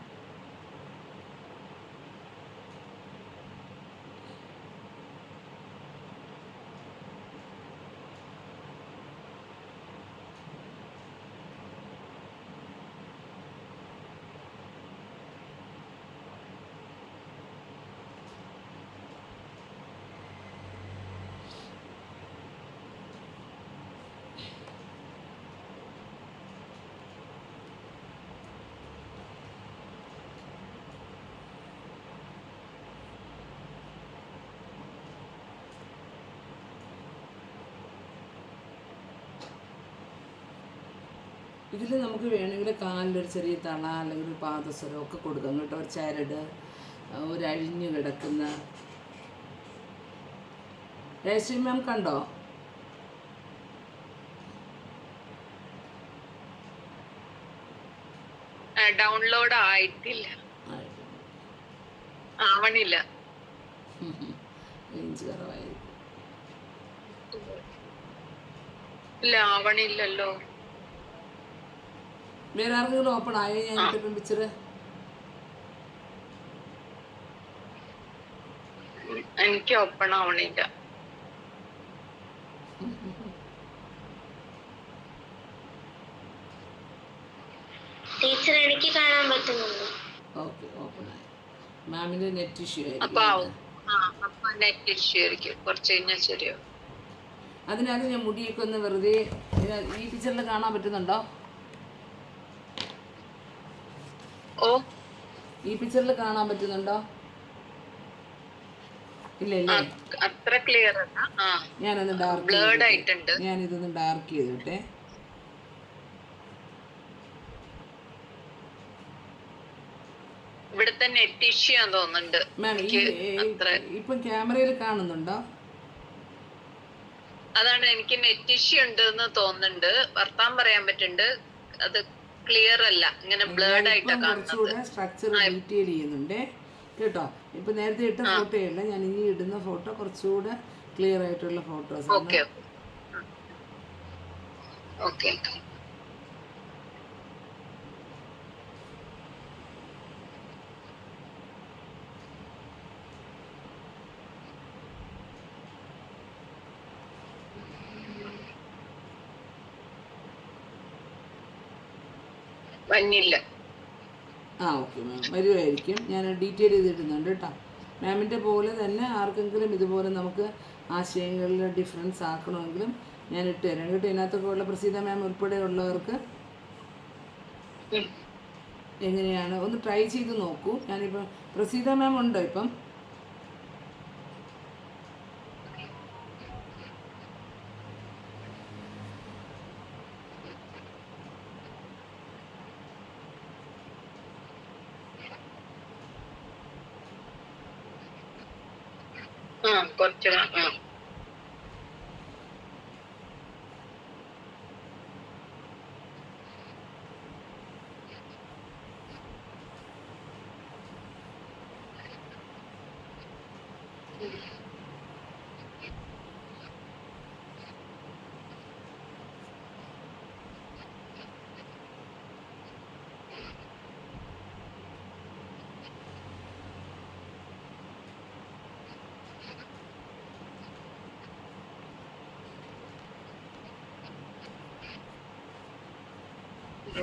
ഇതിൽ നമുക്ക് വേണമെങ്കിൽ കാലിലൊരു ചെറിയ തള അല്ലെങ്കിൽ ഒരു പാദസരം ഒക്കെ കൊടുക്കാം കേട്ടോ. ഒരു ചരട്, ഒരു അഴിഞ്ഞു കിടക്കുന്ന. ജയശ്രീ മാം കണ്ടോ? ഡൗൺലോഡ് ആയിട്ടില്ല, ആവണില്ല. റേഞ്ച് കുറവായിരിക്കും. ഇല്ല, ആവണില്ലല്ലോ. വേറെ ആർക്കെങ്കിലും ഓപ്പൺ ആയോ ഞാൻ ഇപ്പം പിക്ചർ? എനിക്ക് ഓപ്പൺ ആവണില്ല. ടീച്ചർ എനിക്ക് കാണാൻ പറ്റുന്നുണ്ട്. ഓക്കെ, ഓപ്പൺ ആയി. മാമിൻ്റെ നെറ്റ് ഇഷ്യൂ അപ്പൊ ആയിരിക്കും. നെറ്റ് ഇഷ്യൂ ആയിരിക്കും, കുറച്ച് കഴിഞ്ഞാൽ ശരിയാവും. അതിനകത്ത് ഞാൻ മുടിയൊക്കെ ഒന്ന് വെറുതെ ഈ പിക്ചറിൽ കാണാൻ പറ്റുന്നുണ്ടോ? ഓ, ഈ പിക്ചറിൽ കാണാൻ പറ്റുന്നുണ്ടോ? ഇല്ല ഇല്ലേ? അത്ര ക്ലിയർ അല്ല. ഞാനൊന്ന് ഡാർക്ക് ബ്ലേർഡ് ആയിട്ടുണ്ട്. ഞാനിതൊന്ന് ഡാർക്ക് ചെയ്തോട്ടെ. ഇവിടുത്തെ നെറ്റ് ഇഷ്യൂ ആണെന്ന് തോന്നുന്നുണ്ട്. മാം ഇപ്പം ക്യാമറയിൽ കാണുന്നുണ്ടോ? അതാണ്, എനിക്ക് നെറ്റ് ഇഷ്യൂ ഉണ്ട് എന്ന് തോന്നുന്നുണ്ട്. വർത്താൻ പറയാൻ പറ്റുന്നുണ്ട്, അത് ക്ലിയർ അല്ല, ഇങ്ങനെ ബ്ലേർഡ് ആയിട്ടാണ് കുറച്ചുകൂടെ സ്ട്രക്ചർ ഡീറ്റെയിൽ ചെയ്യുന്നുണ്ട് കേട്ടോ. ഇപ്പൊ നേരത്തെ ഇട്ട ഫോട്ടോ അല്ല, ഞാൻ ഇനി ഇടുന്ന ഫോട്ടോ കുറച്ചുകൂടെ ക്ലിയർ ആയിട്ടുള്ള ഫോട്ടോസ്. Okay okay. വന്നില്ല. ഓക്കെ മാം, വരുമായിരിക്കും. ഞാൻ ഡീറ്റെയിൽ ചെയ്തിടുന്നുണ്ട് കേട്ടോ. മാമിൻ്റെ പോലെ തന്നെ ആർക്കെങ്കിലും ഇതുപോലെ നമുക്ക് ആശയങ്ങളിൽ ഡിഫറൻസ് ആക്കണമെങ്കിലും ഞാൻ ഇട്ട് തരാം കേട്ടോ. ഇതിനകത്തൊക്കെ ഉള്ള പ്രസീത മാം ഉൾപ്പെടെ ഉള്ളവർക്ക് എങ്ങനെയാണ് ഒന്ന് ട്രൈ ചെയ്ത് നോക്കൂ. ഞാനിപ്പം പ്രസീത മാം ഉണ്ടോ ഇപ്പം? കുറച്ച്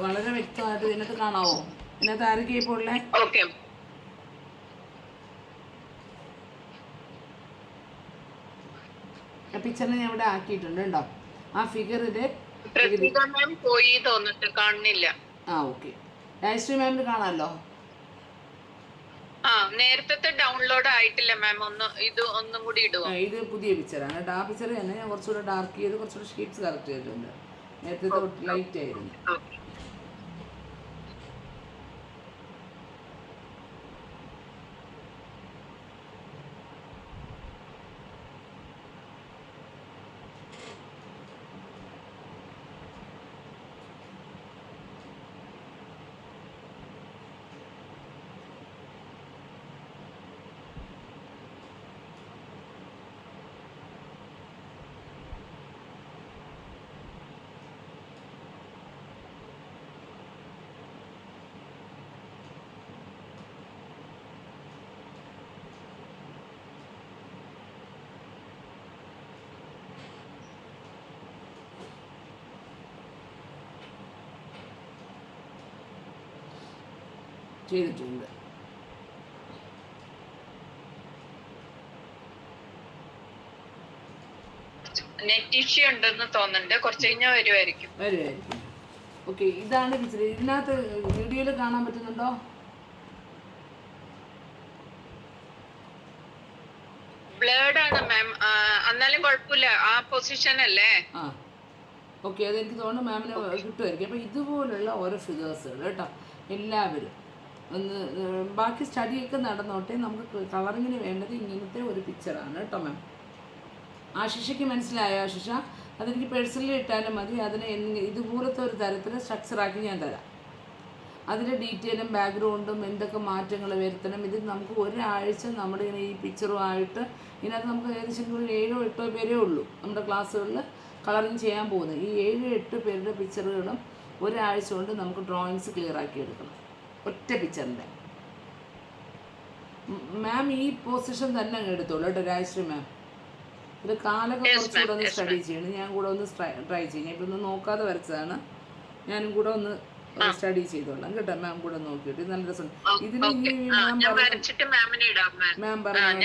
വളരെ വ്യക്തമായിട്ട് ഇതിനകത്ത് കാണാവോ? ഇതിനകത്ത് ആരൊക്കെ ഇപ്പോൾ ഉള്ളേ? ഓക്കെ. പിക്ചറിനെ ഞാൻ ഇവിടെ ആക്കിയിട്ടുണ്ട് കേട്ടോ. ആ ഫിഗറില് പോയി തോന്നിട്ട് കാണുന്നില്ല. ഓക്കെ. ജയശ്രീ മാമിന് കാണാമല്ലോ. നേരത്തെ ഡൗൺലോഡ് ആയിട്ടില്ല മാം. ഒന്നും കൂടി ഇടുക. ഇത് പുതിയ പിക്ചറാണ് കേട്ടോ. ആ പിക്ചർ തന്നെ ഞാൻ കുറച്ചുകൂടെ ഡാർക്ക് ചെയ്ത് കുറച്ചുകൂടെ ഷീറ്റ്സ് കറക്റ്റ് ചെയ്തിട്ടുണ്ട്. നേരത്തെ ലൈറ്റ് ആയിരുന്നു. ചെയ്തിട്ടുണ്ട്. നെറ്റ് ഇഷ്യൂ ഉണ്ടെന്ന് തോന്നുന്നുണ്ട്, കുറച്ച് കഴിഞ്ഞാൽ വരുമായിരിക്കും. ഓക്കെ, ഇതാണ് പിക്ചർ. ഇതിനകത്ത് വീഡിയോയിൽ കാണാൻ പറ്റുന്നുണ്ടോ? ബ്ലേർഡ് ആണ് മാം, എന്നാലും കുഴപ്പമില്ല. ആ പൊസിഷൻ അല്ലേ? ഓക്കെ, അതെനിക്ക് തോന്നുന്നു മാമിന് കിട്ടുമായിരിക്കും. അപ്പോൾ ഇതുപോലുള്ള ഓരോ ഫിഗേഴ്സുകൾ കേട്ടോ എല്ലാവരും ഒന്ന് ബാക്കി സ്റ്റഡിയൊക്കെ നടന്നോട്ടെ. നമുക്ക് കളറിങ്ങിന് വേണ്ടത് ഇങ്ങനത്തെ ഒരു പിക്ചറാണ് കേട്ടോ മാം. ആശിഷയ്ക്ക് മനസ്സിലായോ ആശിഷ? അതെനിക്ക് പേഴ്സണലി ഇട്ടാലും മതി. അതിനെ ഇതുപോലത്തെ ഒരു തരത്തിൽ സ്ട്രക്ചറാക്കി ഞാൻ തരാം. അതിൻ്റെ ഡീറ്റെയിലും ബാക്ക്ഗ്രൗണ്ടും എന്തൊക്കെ മാറ്റങ്ങൾ വരുത്തണം, ഇത് നമുക്ക് ഒരാഴ്ച നമ്മുടെ ഇങ്ങനെ ഈ പിക്ചറുമായിട്ട് ഇതിനകത്ത് നമുക്ക് ഏകദേശം ഒരു 7-8 പേരേ ഉള്ളൂ നമ്മുടെ ക്ലാസ്സുകളിൽ കളറിങ് ചെയ്യാൻ പോകുന്നത്. ഈ 7-8 പേരുടെ പിക്ചറുകളും ഒരാഴ്ച കൊണ്ട് നമുക്ക് ഡ്രോയിങ്സ് ക്ലിയർ ആക്കി എടുക്കണം, ഒറ്റ പിക്ചറിൻ്റെ. മാം ഈ പൊസിഷൻ തന്നെ അങ്ങ് എടുത്തോളൂ കേട്ടോ രാജശ്രീ മാം. ഇത് കാലൊക്കെ കുറച്ചുകൂടെ ഒന്ന് സ്റ്റഡി ചെയ്യണം. ഞാൻ കൂടെ ഒന്ന് ട്രൈ ചെയ്യും. ഇപ്പം ഒന്ന് നോക്കാതെ വരച്ചതാണ്, ഞാനും കൂടെ ഒന്ന് സ്റ്റഡി ചെയ്തോളാം കേട്ടോ. മാം കൂടെ നോക്കിയിട്ട് നല്ല രസമുണ്ട്. ഇതിന് മാം പറഞ്ഞ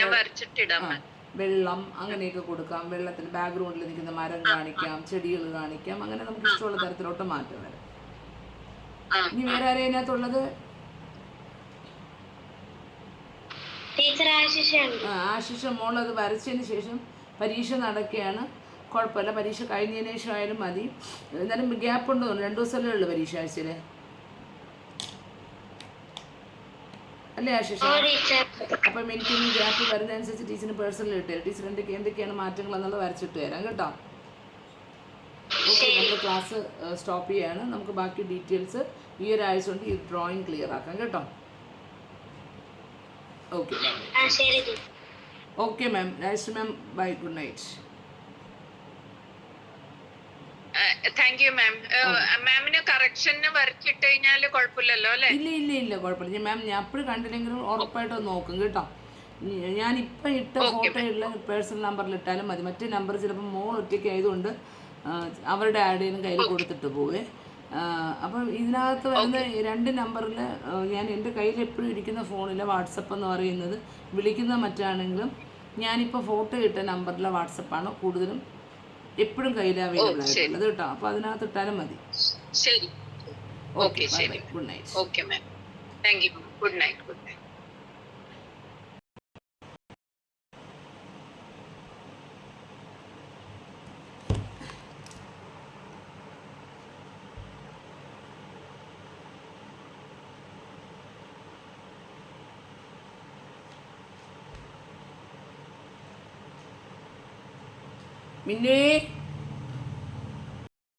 വെള്ളം അങ്ങനെയൊക്കെ കൊടുക്കാം. വെള്ളത്തിന് ബാക്ക്ഗ്രൗണ്ടിൽ നിൽക്കുന്ന മരം കാണിക്കാം, ചെടികൾ കാണിക്കാം. അങ്ങനെ നമുക്ക് ഇഷ്ടമുള്ള തരത്തിലോട്ട് മാറ്റം വരാം. ഇനി വേറെ ആരെയും അതിനകത്തുള്ളത്? ആശിഷ മോൾ അത് വരച്ചതിന് ശേഷം പരീക്ഷ നടക്കുകയാണ്, കുഴപ്പമില്ല. പരീക്ഷ കഴിഞ്ഞതിന് ശേഷം ആയാലും മതി. എന്നാലും ഗ്യാപ്പ് ഉണ്ടോ? 2 ദിവസമല്ലേ ഉള്ളൂ പരീക്ഷ ആഴ്ചയിൽ, അല്ലേ ആശിഷ? അപ്പം എനിക്കൊന്ന് ഗ്യാപ്പ് വരുന്നതനുസരിച്ച് ടീച്ചറിന് പേഴ്സണൽ ഇട്ടുതരാം. ടീച്ചർ എന്തൊക്കെയാണ് മാറ്റങ്ങൾ എന്നുള്ളത് വരച്ചിട്ട് തരാം കേട്ടോ. ഓക്കെ, നമ്മൾ ക്ലാസ് സ്റ്റോപ്പ് ചെയ്യാണ്. നമുക്ക് ബാക്കി ഡീറ്റെയിൽസ് ഈ ഒരാഴ്ച കൊണ്ട് ഈ ഡ്രോയിങ് ക്ലിയർ ആക്കാം കേട്ടോ. Okay okay ma'am. Rajashree ma'am bye, good night. Thank you ma'am. മാമിന് കറക്ഷന് വരച്ചിട്ട് കഴിഞ്ഞാല് കുഴപ്പമില്ലല്ലോ അല്ലേ? ഇല്ല കുഴപ്പമില്ല മാം. ഞാൻ അപ്പോഴും കണ്ടില്ലെങ്കിലും ഉറപ്പായിട്ടും നോക്കും കേട്ടോ. ഞാനിപ്പം ഇട്ട ഫോട്ടോയുള്ള പേഴ്സണൽ നമ്പറിൽ ഇട്ടാലും മതി. മറ്റേ നമ്പർ ചിലപ്പോൾ മോൾ ഒറ്റയ്ക്ക് ആയതുകൊണ്ട് അവരുടെ ആരുടെയും കയ്യിൽ കൊടുത്തിട്ട് പോവേ. അപ്പം ഇതിനകത്ത് വരുന്ന 2 നമ്പറിൽ ഞാൻ എൻ്റെ കയ്യിൽ എപ്പോഴും ഇരിക്കുന്ന ഫോണിൽ വാട്സപ്പ് എന്ന് പറയുന്നത് വിളിക്കുന്ന മറ്റാണെങ്കിലും ഞാനിപ്പോൾ ഫോട്ടോ ഇട്ട നമ്പറിലെ വാട്സപ്പാണ് കൂടുതലും എപ്പോഴും കയ്യിൽ അവൈലബിൾ ആയിട്ടുള്ളത് കേട്ടോ. അപ്പോൾ അതിനകത്ത് ഇട്ടാലും മതി. ശരി, okay, good night. Okay ma'am, thank you. Good night. Good night. മിന്നേ